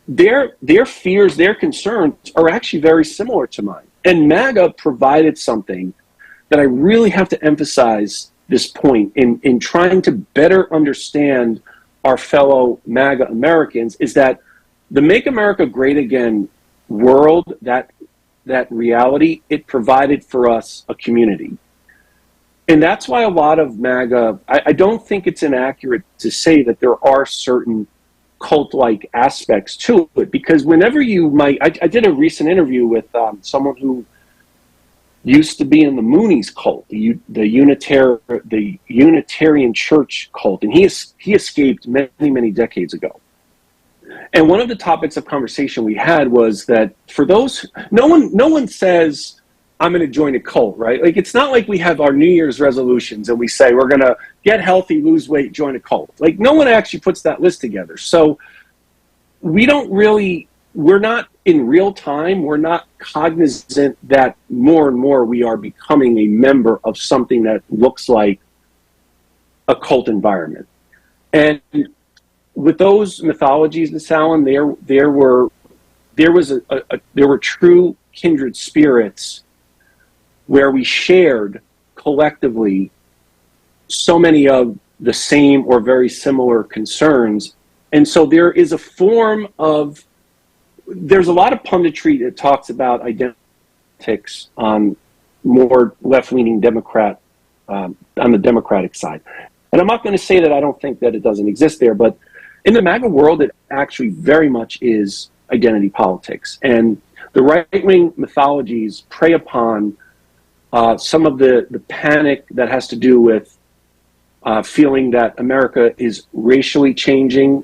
their fears, their concerns are actually very similar to mine. And MAGA provided something that I really have to emphasize this point in trying to better understand our fellow MAGA Americans, is that the Make America Great Again world, that reality, it provided for us a community. And that's why a lot of MAGA, I don't think it's inaccurate to say that there are certain cult-like aspects to it, because whenever I did a recent interview with someone who used to be in the Moonies cult, the Unitarian Church cult, and he escaped many, many decades ago. And one of the topics of conversation we had was that for those, no one says I'm going to join a cult, right? Like, it's not like we have our New Year's resolutions and we say we're going to get healthy, lose weight, join a cult. Like, no one actually puts that list together. So we're not in real time, we're not cognizant that more and more we are becoming a member of something that looks like a cult environment. And with those mythologies, Miss Allen, there were true kindred spirits where we shared collectively so many of the same or very similar concerns. And so there is a form of, there's a lot of punditry that talks about identities on more left-leaning Democrat, on the Democratic side. And I'm not going to say that I don't think that it doesn't exist there, but in the MAGA world, it actually very much is identity politics. And the right-wing mythologies prey upon some of the panic that has to do with feeling that America is racially changing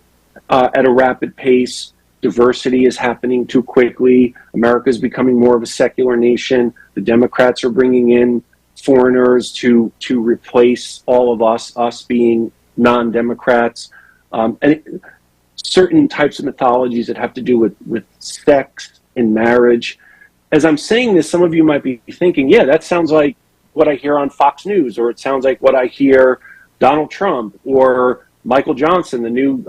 at a rapid pace. Diversity is happening too quickly. America is becoming more of a secular nation. The Democrats are bringing in foreigners to replace all of us being non-Democrats. Certain types of mythologies that have to do with sex and marriage. As I'm saying this, some of you might be thinking, yeah, that sounds like what I hear on Fox News, or it sounds like what I hear Donald Trump or Michael Johnson, the new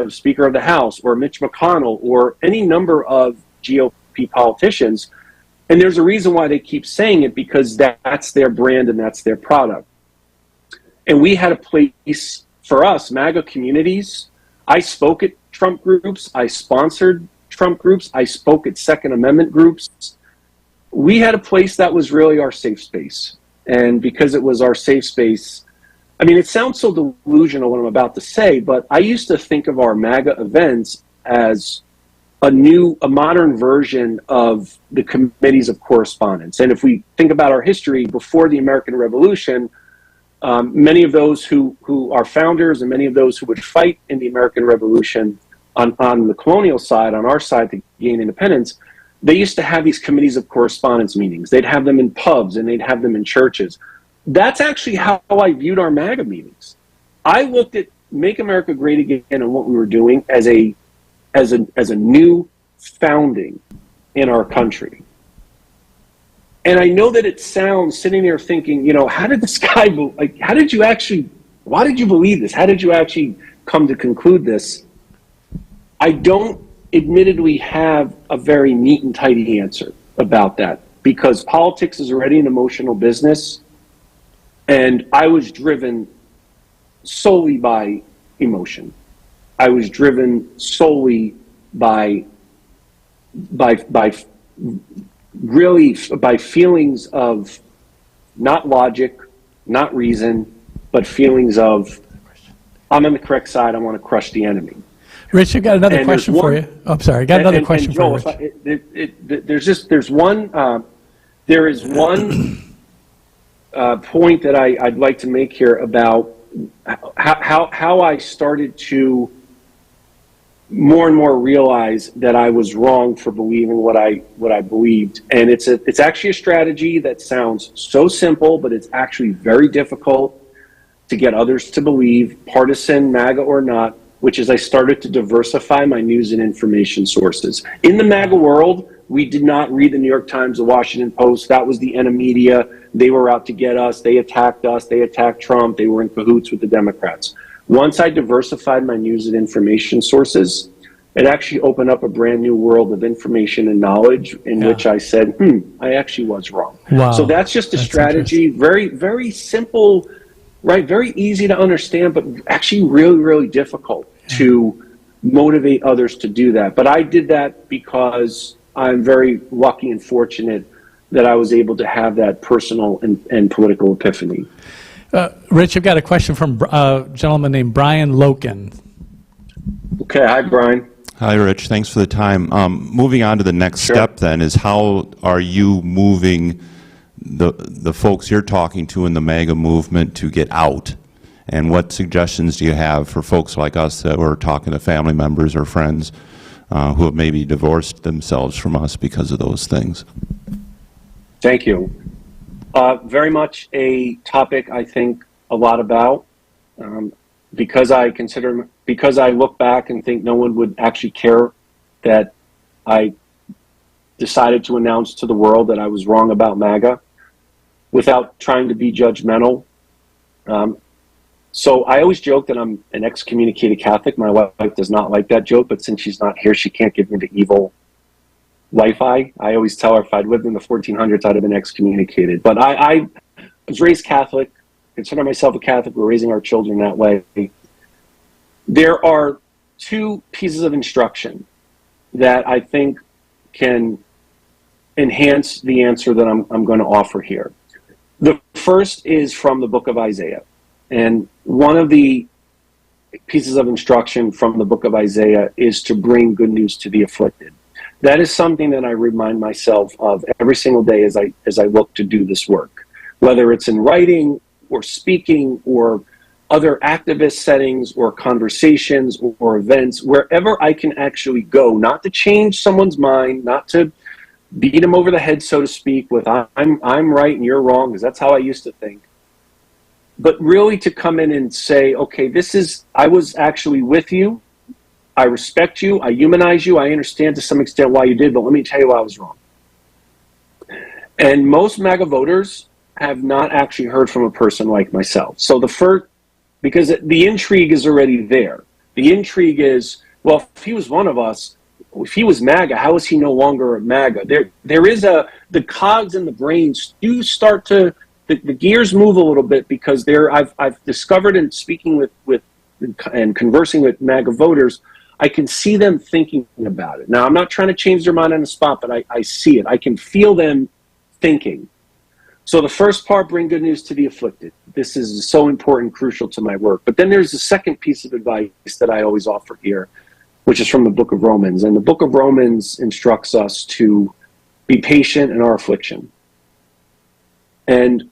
Speaker of the House, or Mitch McConnell, or any number of GOP politicians. And there's a reason why they keep saying it, because that's their brand and that's their product. And we had a place for us, MAGA communities. I spoke at Trump groups. I sponsored Trump groups. I spoke at Second Amendment groups. We had a place that was really our safe space. And because it was our safe space, I mean, it sounds so delusional what I'm about to say, but I used to think of our MAGA events as a modern version of the committees of correspondence. And if we think about our history before the American Revolution, many of those who are founders and many of those who would fight in the American Revolution on the colonial side, on our side to gain independence, they used to have these committees of correspondence meetings. They'd have them in pubs and they'd have them in churches. That's actually how I viewed our MAGA meetings. I looked at Make America Great Again and what we were doing as a new founding in our country. And I know that it sounds, sitting there thinking, how did this guy, why did you believe this? How did you actually come to conclude this? I don't admittedly have a very neat and tidy answer about that, because politics is already an emotional business. And I was driven solely by emotion. I was driven solely by feelings of not logic, not reason, but feelings of, I'm on the correct side, I want to crush the enemy. Rich, I got another question for you. Oh, I'm sorry, I got another question for you, Rich. There is one point that I'd like to make here about how I started to more and more realize that I was wrong for believing what I believed. And it's actually a strategy that sounds so simple, but it's actually very difficult to get others to believe, partisan, MAGA or not, which is I started to diversify my news and information sources. In the MAGA world, we did not read the New York Times, the Washington Post. That was the enemy media. They were out to get us. They attacked us. They attacked Trump. They were in cahoots with the Democrats. Once I diversified my news and information sources, it actually opened up a brand new world of information and knowledge in which I said, I actually was wrong. Wow. So that's just a strategy, very, very simple, right? Very easy to understand, but actually really, really difficult to motivate others to do that. But I did that because I'm very lucky and fortunate that I was able to have that personal and political epiphany. Rich, I've got a question from a gentleman named Brian Loken. Okay, hi, Brian. Hi, Rich. Thanks for the time. Moving on to the next step then is, how are you moving the folks you're talking to in the MAGA movement to get out? And what suggestions do you have for folks like us that were talking to family members or friends who have maybe divorced themselves from us because of those things? Thank you. Very much a topic I think a lot about, because I look back and think no one would actually care that I decided to announce to the world that I was wrong about MAGA without trying to be judgmental. So I always joke that I'm an excommunicated Catholic. My wife does not like that joke, but since she's not here, she can't get me the evil Wi-Fi. I always tell her if I'd lived in the 1400s, I'd have been excommunicated. But I was raised Catholic, consider myself a Catholic. We're raising our children that way. There are two pieces of instruction that I think can enhance the answer that I'm going to offer here. The first is from the book of Isaiah. And one of the pieces of instruction from the book of Isaiah is to bring good news to the afflicted. That is something that I remind myself of every single day as I look to do this work, whether it's in writing or speaking or other activist settings or conversations or events, wherever I can actually go, not to change someone's mind, not to beat them over the head, so to speak, with I'm right and you're wrong, because that's how I used to think. But really to come in and say, okay, I was actually with you. I respect you. I humanize you. I understand to some extent why you did, but let me tell you why I was wrong. And most MAGA voters have not actually heard from a person like myself. So because the intrigue is already there. The intrigue is, well, if he was one of us, if he was MAGA, how is he no longer a MAGA? There is the cogs in the brains do start to, the gears move a little bit, because I've discovered in speaking with and conversing with MAGA voters, I can see them thinking about it. Now, I'm not trying to change their mind on the spot, but I see it. I can feel them thinking. So the first part, bring good news to the afflicted. This is so important, crucial to my work. But then there's the second piece of advice that I always offer here, which is from the book of Romans. And the book of Romans instructs us to be patient in our affliction. And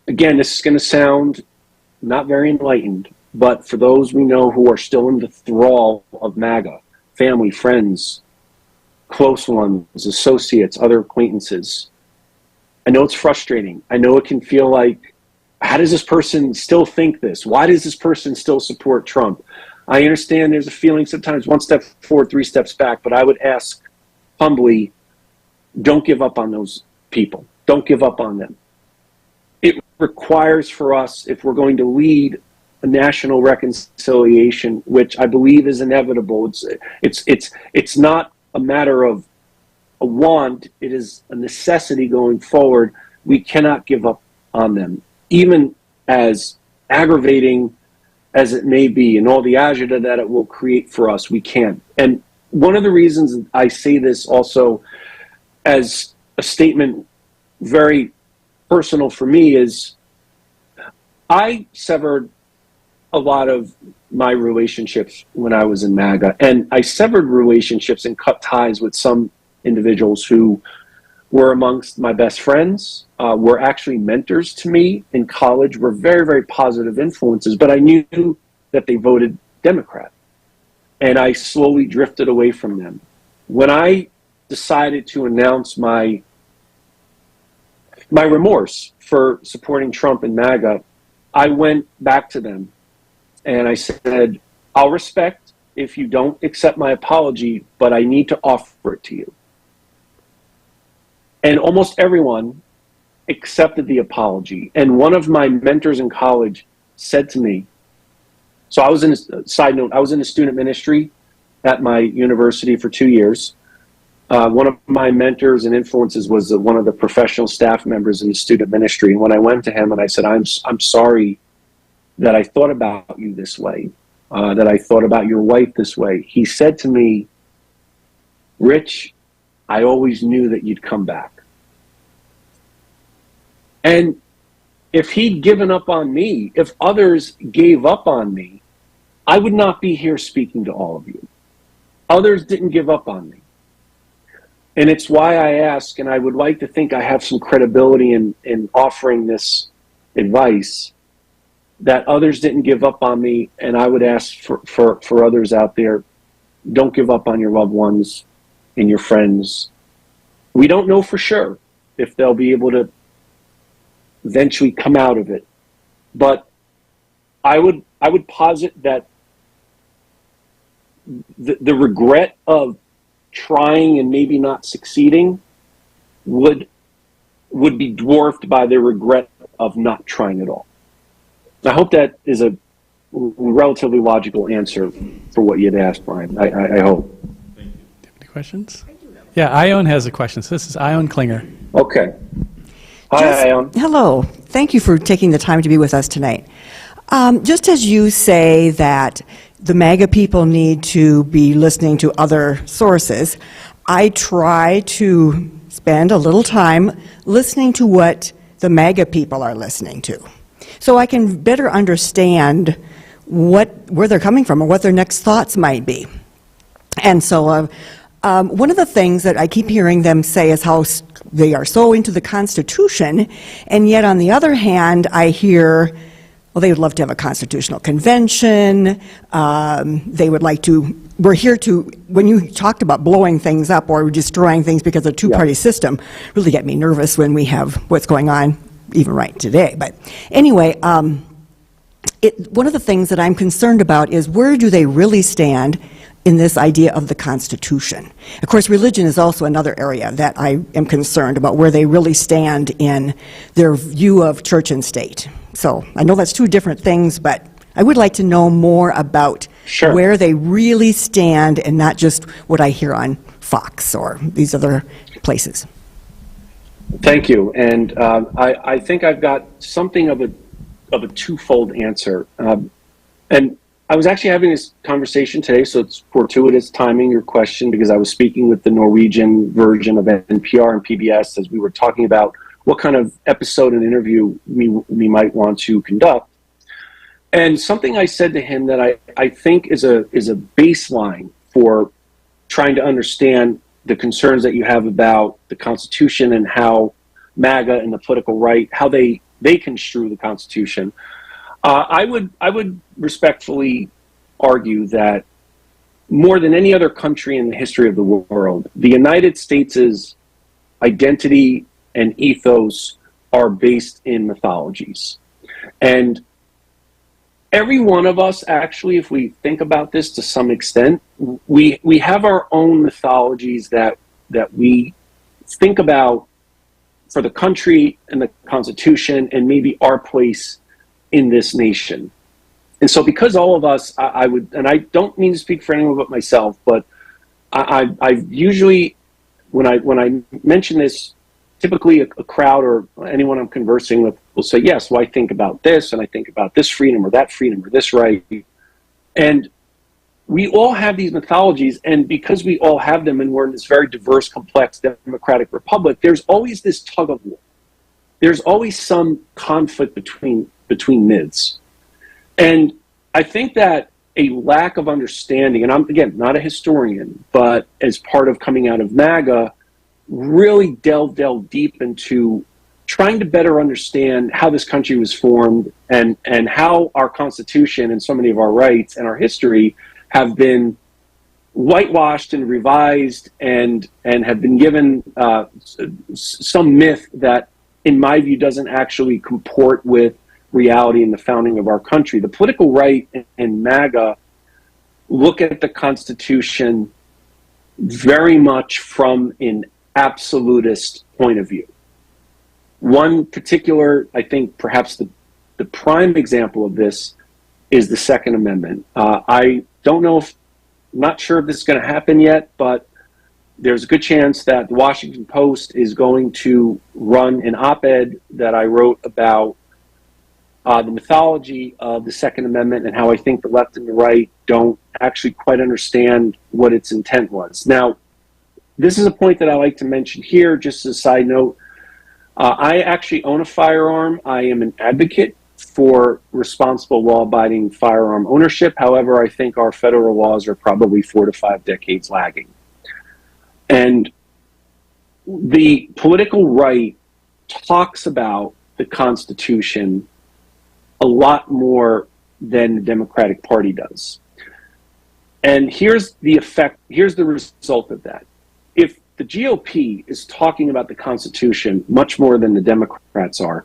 again, this is going to sound not very enlightened, but for those we know who are still in the thrall of MAGA, family, friends, close ones, associates, other acquaintances, I know it's frustrating. I know it can feel like, how does this person still think this? Why does this person still support Trump? I understand there's a feeling sometimes one step forward, three steps back, but I would ask humbly, don't give up on those people. Don't give up on them. It requires for us, if we're going to lead a national reconciliation, which I believe is inevitable, it's not a matter of a want, it is a necessity going forward. We cannot give up on them, even as aggravating as it may be, and all the agita that it will create for us. We can't. And one of the reasons I say this also as a statement very personal for me is I severed a lot of my relationships when I was in MAGA, and I severed relationships and cut ties with some individuals who were amongst my best friends, were actually mentors to me in college, were very, very positive influences, but I knew that they voted Democrat. And I slowly drifted away from them. When I decided to announce my remorse for supporting Trump and MAGA, I went back to them and I said, I'll respect if you don't accept my apology, but I need to offer it to you. And almost everyone accepted the apology. And one of my mentors in college said to me, so I was in a side note, I was in a student ministry at my university for 2 years. One of my mentors and influences was one of the professional staff members in the student ministry. And when I went to him and I said, I'm sorry that I thought about you this way, that I thought about your wife this way, he said to me, Rich, I always knew that you'd come back. And if he'd given up on me, if others gave up on me, I would not be here speaking to all of you. Others didn't give up on me. And it's why I ask, and I would like to think I have some credibility in offering this advice, that others didn't give up on me, and I would ask for others out there, don't give up on your loved ones and your friends. We don't know for sure. if they'll be able to eventually come out of it. But I would posit that the regret of trying and maybe not succeeding would be dwarfed by the regret of not trying at all. I hope that is a relatively logical answer for what you'd asked, Brian. I hope. Any questions? Yeah, Ione has a question. So this is Ione Klinger. Okay. Hi, Ione. Hello. Thank you for taking the time to be with us tonight. Just as you say that the MAGA people need to be listening to other sources, I try to spend a little time listening to what the MAGA people are listening to, so I can better understand where they're coming from or what their next thoughts might be. And so one of the things that I keep hearing them say is how they are so into the Constitution, and yet on the other hand, I hear, well, they would love to have a constitutional convention. They would like to, we're here to, when you talked about blowing things up or destroying things because of the two-party system, really get me nervous when we have what's going on even right today. But anyway, one of the things that I'm concerned about is where do they really stand in this idea of the Constitution. Of course, religion is also another area that I am concerned about, where they really stand in their view of church and state. So I know that's two different things, but I would like to know more about where they really stand and not just what I hear on Fox or these other places. Thank you. And I think I've got something of a twofold answer. And I was actually having this conversation today, so it's fortuitous timing, your question, because I was speaking with the Norwegian version of NPR and PBS as we were talking about what kind of episode and interview we might want to conduct. And something I said to him that I think is a baseline for trying to understand the concerns that you have about the Constitution and how MAGA and the political right, how they construe the Constitution. I would respectfully argue that more than any other country in the history of the world, the United States' identity and ethos are based in mythologies. And every one of us, actually, if we think about this to some extent, we have our own mythologies that we think about for the country and the Constitution and maybe our place in this nation. And so because all of us, I would, and I don't mean to speak for anyone but myself, but I usually, when I mention this, typically a crowd or anyone I'm conversing with will say, yes, well, I think about this, and I think about this freedom or this right. And we all have these mythologies, and because we all have them and we're in this very diverse, complex democratic republic, there's always this tug of war. There's always some conflict between myths. And I think that a lack of understanding, and I'm, again, not a historian, but as part of coming out of MAGA, really delve deep into trying to better understand how this country was formed and how our Constitution and so many of our rights and our history have been whitewashed and revised and have been given some myth that, in my view, doesn't actually comport with reality in the founding of our country. The political right and MAGA look at the Constitution very much from an absolutist point of view. One particular, I think perhaps the prime example of this is the Second Amendment. I don't know not sure if this is going to happen yet, but there's a good chance that the Washington Post is going to run an op-ed that I wrote about the mythology of the Second Amendment and how I think the left and the right don't actually quite understand what its intent was. Now, this is a point that I like to mention here, just as a side note. I actually own a firearm. I am an advocate for responsible, law-abiding firearm ownership. However, I think our federal laws are probably 4 to 5 decades lagging. And the political right talks about the Constitution a lot more than the Democratic Party does. And here's the result of that. the GOP is talking about the Constitution much more than the Democrats are.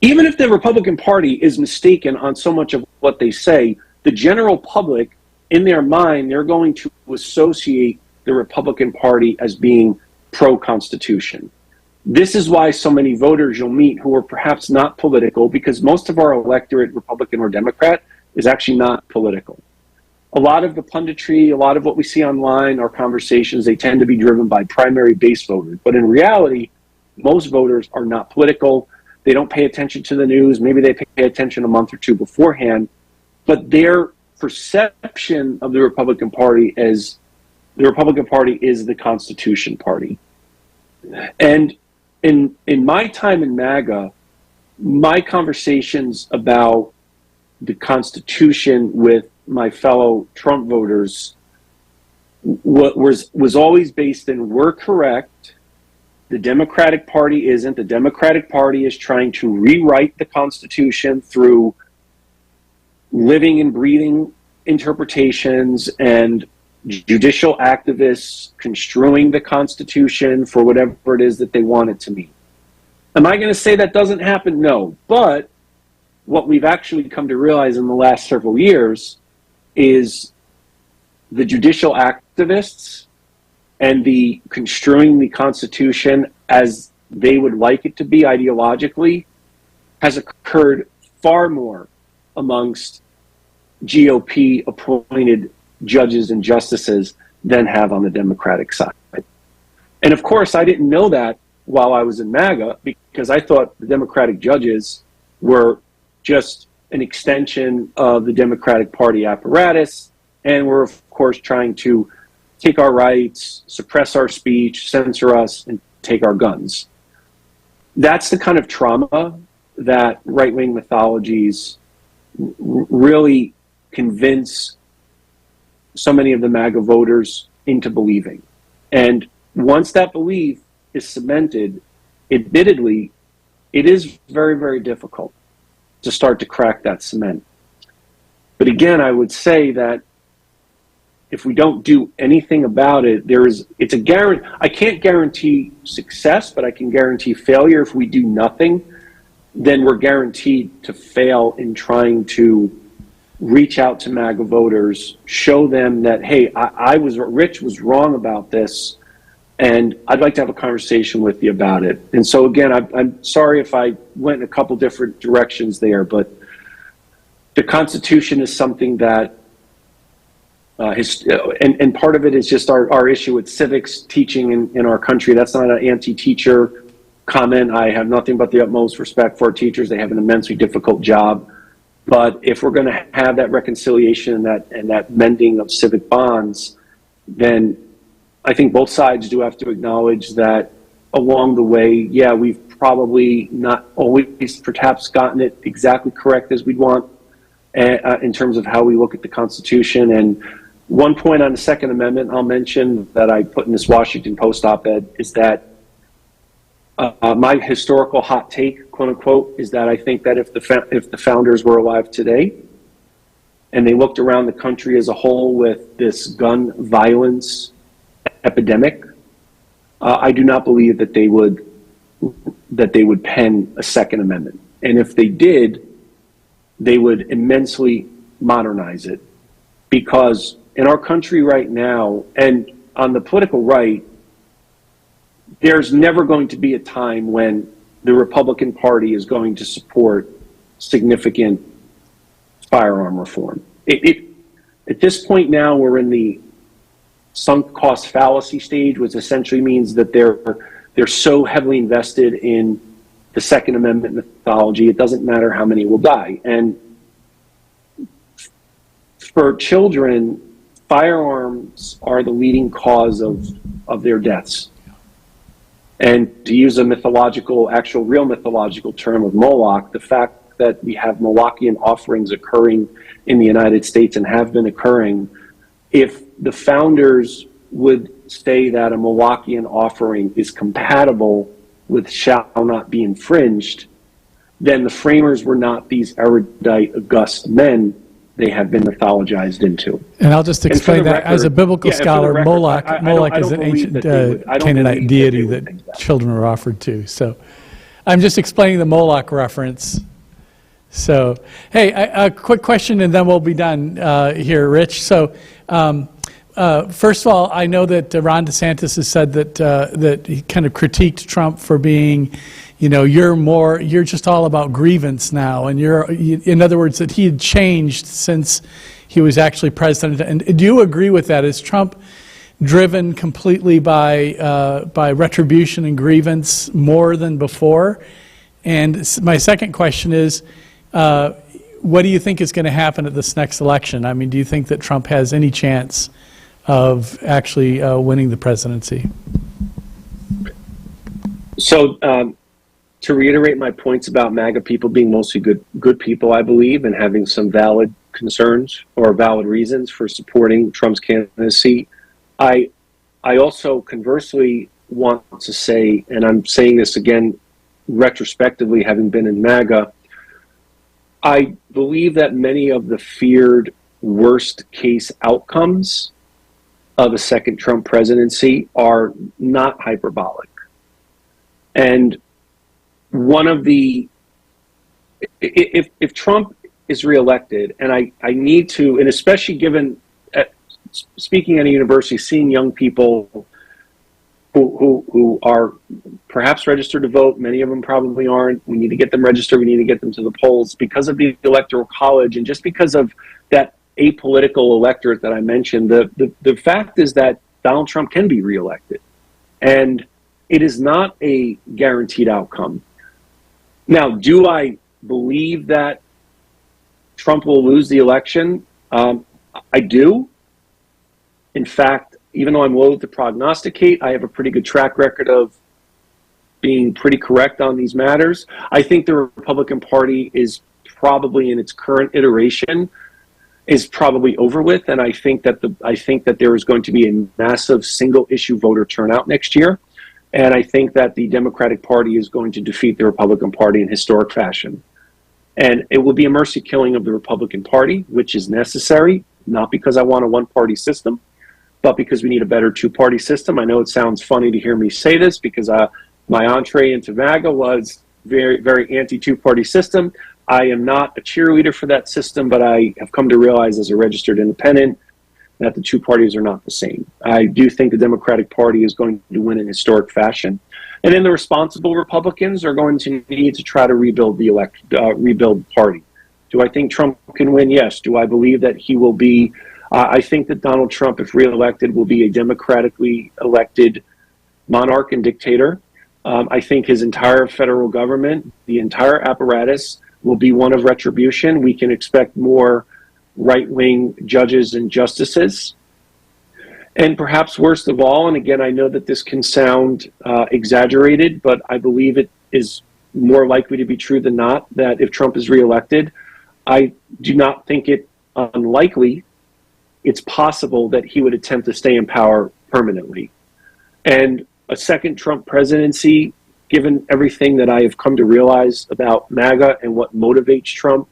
Even if the Republican Party is mistaken on so much of what they say, the general public, in their mind, they're going to associate the Republican Party as being pro-Constitution. This is why so many voters you'll meet who are perhaps not political, because most of our electorate, Republican or Democrat, is actually not political. A lot of the punditry, a lot of what we see online, our conversations, they tend to be driven by primary base voters. But in reality, most voters are not political. They don't pay attention to the news. Maybe they pay attention a month or two beforehand. But their perception of the Republican Party is the Constitution Party. And in my time in MAGA, my conversations about the Constitution with my fellow Trump voters was always based in, we're correct, the Democratic Party isn't. The Democratic Party is trying to rewrite the Constitution through living and breathing interpretations and judicial activists construing the Constitution for whatever it is that they want it to mean. Am I going to say that doesn't happen? No. But what we've actually come to realize in the last several years is the judicial activists and the construing the Constitution as they would like it to be ideologically has occurred far more amongst GOP appointed judges and justices than have on the Democratic side. And of course, I didn't know that while I was in MAGA, because I thought the Democratic judges were just an extension of the Democratic Party apparatus, and were of course trying to take our rights, suppress our speech, censor us, and take our guns. That's the kind of trauma that right-wing mythologies really convince so many of the MAGA voters into believing. And once that belief is cemented, admittedly, it is very, very difficult to start to crack that cement. But again, I would say that if we don't do anything about it, it's a guarantee. I can't guarantee success, but I can guarantee failure. If we do nothing, then we're guaranteed to fail in trying to reach out to MAGA voters, show them that, hey, Rich was wrong about this, and I'd like to have a conversation with you about it. And so again, I'm sorry if I went in a couple different directions there, but the Constitution is something that, and part of it is just our issue with civics teaching in our country. That's not an anti-teacher comment. I have nothing but the utmost respect for our teachers. They have an immensely difficult job. But if we're going to have that reconciliation and that mending of civic bonds, then I think both sides do have to acknowledge that along the way, yeah, we've probably not always perhaps gotten it exactly correct as we'd want in terms of how we look at the Constitution. And one point on the Second Amendment I'll mention that I put in this Washington Post op-ed is that my historical hot take, quote unquote, is that I think that if the founders were alive today and they looked around the country as a whole with this gun violence epidemic, I do not believe that they would pen a Second Amendment. And if they did, they would immensely modernize it, because in our country right now, and on the political right, there's never going to be a time when the Republican Party is going to support significant firearm reform. At this point now, we're in the sunk cost fallacy stage, which essentially means that they're so heavily invested in the Second Amendment mythology, it doesn't matter how many will die. And for children, firearms are the leading cause of their deaths. And to use a real mythological term of Moloch, the fact that we have Molochian offerings occurring in the United States and have been occurring, if the founders would say that a Molochian offering is compatible with shall not be infringed, then the framers were not these erudite, august men they have been mythologized into. And I'll just explain that as a biblical yeah, for the scholar, record, Moloch, I Moloch don't is an believe ancient that they would- I don't Canaanite believe deity that they would that think that. children were offered to. So I'm just explaining the Moloch reference. So, hey, a quick question and then we'll be done here, Rich. So, first of all, I know that Ron DeSantis has said that he kind of critiqued Trump for being, you're just all about grievance now, and in other words, that he had changed since he was actually president. And do you agree with that? Is Trump driven completely by retribution and grievance more than before? And my second question is, what do you think is going to happen at this next election? I mean, do you think that Trump has any chance of actually winning the presidency? So, to reiterate my points about MAGA people being mostly good people, I believe, and having some valid concerns or valid reasons for supporting Trump's candidacy, I also conversely want to say, and I'm saying this again retrospectively, having been in MAGA, I believe that many of the feared worst case outcomes of a second Trump presidency are not hyperbolic. And one of the, if Trump is reelected, and I need to, and especially given, speaking at a university, seeing young people who are perhaps registered to vote, many of them probably aren't. We need to get them registered. We need to get them to the polls because of the Electoral College and just because of that apolitical electorate that I mentioned. The fact is that Donald Trump can be reelected, and it is not a guaranteed outcome. Now, do I believe that Trump will lose the election? I do. In fact, even though I'm loath to prognosticate, I have a pretty good track record of being pretty correct on these matters. I think the Republican Party is probably in its current iteration is probably over with, and I think that there is going to be a massive single issue voter turnout next year. And I think that the Democratic Party is going to defeat the Republican Party in historic fashion. And it will be a mercy killing of the Republican Party, which is necessary, not because I want a one-party system, but because we need a better two-party system. I know it sounds funny to hear me say this because my entree into MAGA was very, very anti-two-party system. I am not a cheerleader for that system, but I have come to realize as a registered independent that the two parties are not the same. I do think the Democratic Party is going to win in historic fashion. And then the responsible Republicans are going to need to try to rebuild the rebuild party. Do I think Trump can win? Yes. Do I believe that he will be, I think that Donald Trump, if reelected, will be a democratically elected monarch and dictator. I think his entire federal government, the entire apparatus, will be one of retribution. We can expect more right-wing judges and justices. And perhaps worst of all, and again, I know that this can sound exaggerated, but I believe it is more likely to be true than not, that if Trump is reelected, I do not think it unlikely, it's possible that he would attempt to stay in power permanently. And a second Trump presidency, given everything that I have come to realize about MAGA and what motivates Trump,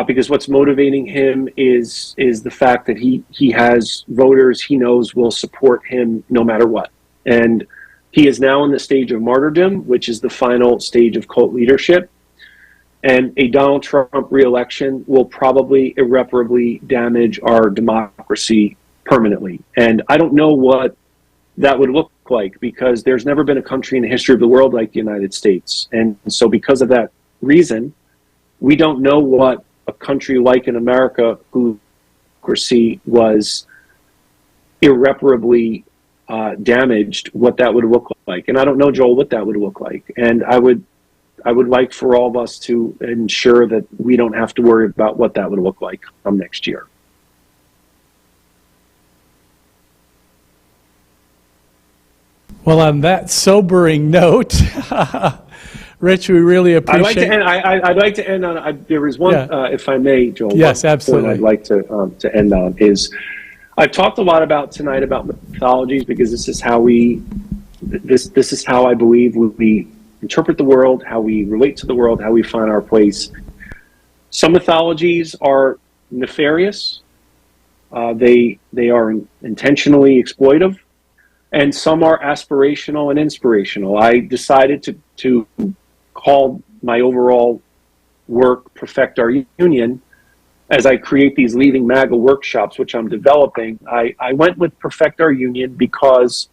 because what's motivating him is the fact that he has voters he knows will support him no matter what. And he is now in the stage of martyrdom, which is the final stage of cult leadership. And a Donald Trump reelection will probably irreparably damage our democracy permanently. And I don't know what that would look like, because there's never been a country in the history of the world like the United States. And so because of that reason, we don't know what a country like in America, whose democracy was irreparably damaged, what that would look like. And I don't know, Joel, what that would look like. And I would like for all of us to ensure that we don't have to worry about what that would look like come next year. Well, on that sobering note, Rich, we really appreciate. I'd like to end on. There is one, if I may, Joel. Yes, absolutely. I'd like to end on is I've talked a lot about tonight about mythologies, because this is how this is how I believe we interpret the world, how we relate to the world, how we find our place. Some mythologies are nefarious. They are intentionally exploitive, and some are aspirational and inspirational. I decided to call my overall work Perfect Our Union. As I create these Leaving MAGA workshops, which I'm developing, I went with Perfect Our Union because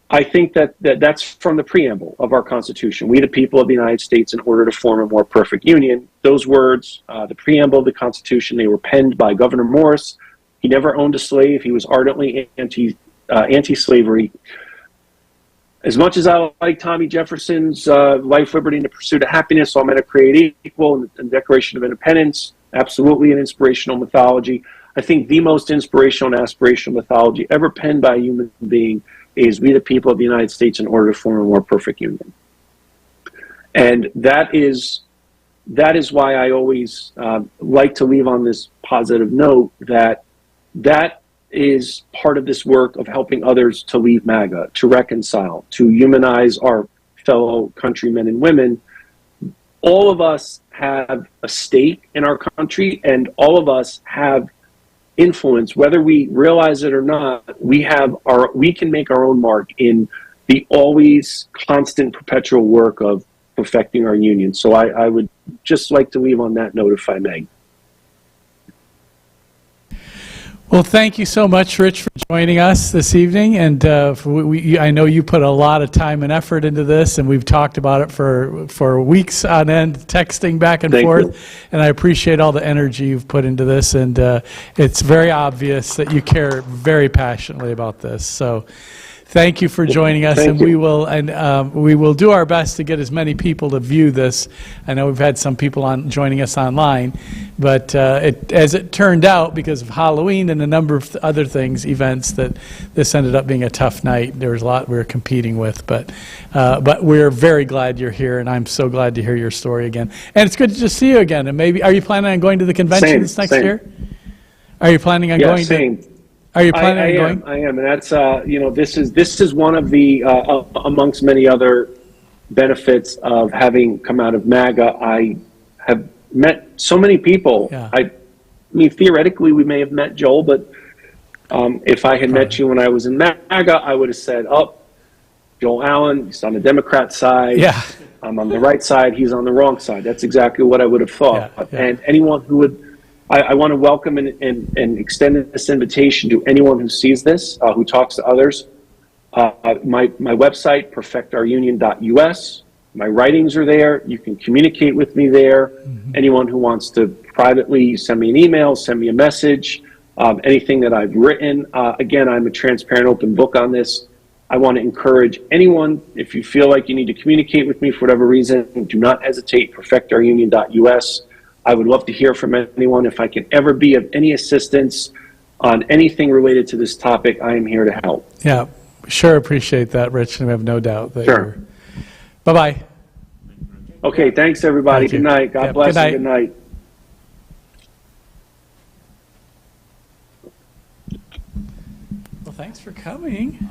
I think that's from the preamble of our Constitution. We, the people of the United States, in order to form a more perfect union. Those words, the preamble of the Constitution, they were penned by Governor Morris. He never owned a slave. He was ardently anti-slavery. As much as I like Tommy Jefferson's life, liberty, and the pursuit of happiness, all men are created equal, and the Declaration of Independence, absolutely an inspirational mythology. I think the most inspirational and aspirational mythology ever penned by a human being is we, the people of the United States, in order to form a more perfect union. And that is why I always like to leave on this positive note, that is part of this work of helping others to leave MAGA, to reconcile, to humanize our fellow countrymen and women. All of us have a stake in our country, and all of us have influence, whether we realize it or not. We can make our own mark in the always constant perpetual work of perfecting our union. So I would just like to leave on that note, if I may. Well, thank you so much, Rich, for joining us this evening. And I know you put a lot of time and effort into this, and we've talked about it for weeks on end, texting back and forth. And I appreciate all the energy you've put into this. And it's very obvious that you care very passionately about this. So thank you for joining us, and we will do our best to get as many people to view this. I know we've had some people joining us online, but as it turned out, because of Halloween and a number of other events, that this ended up being a tough night. There was a lot we were competing with, but we're very glad you're here, and I'm so glad to hear your story again. And it's good to just see you again. And maybe, are you planning on going to the convention this next year? Are you planning on going? Same. Are you planning on going? I am, and that's this is one of the amongst many other benefits of having come out of MAGA. I have met so many people. Yeah. I mean, theoretically, we may have met Joel, but if I had met you when I was in MAGA, I would have said, "Oh, Joel Allen, he's on the Democrat side. Yeah. I'm on the right side. He's on the wrong side." That's exactly what I would have thought. Yeah. And anyone who would. I want to welcome and extend this invitation to anyone who sees this, who talks to others. My website, perfectourunion.us. My writings are there. You can communicate with me there. Mm-hmm. Anyone who wants to privately send me an email, send me a message, anything that I've written. Again, I'm a transparent, open book on this. I want to encourage anyone, if you feel like you need to communicate with me for whatever reason, do not hesitate, perfectourunion.us. I would love to hear from anyone. If I can ever be of any assistance on anything related to this topic, I am here to help. Yeah, sure appreciate that, Rich, and we have no doubt that Sure. Bye-bye. Okay, thanks, everybody. Thank you. Good night. God bless Good and good night. Well, thanks for coming.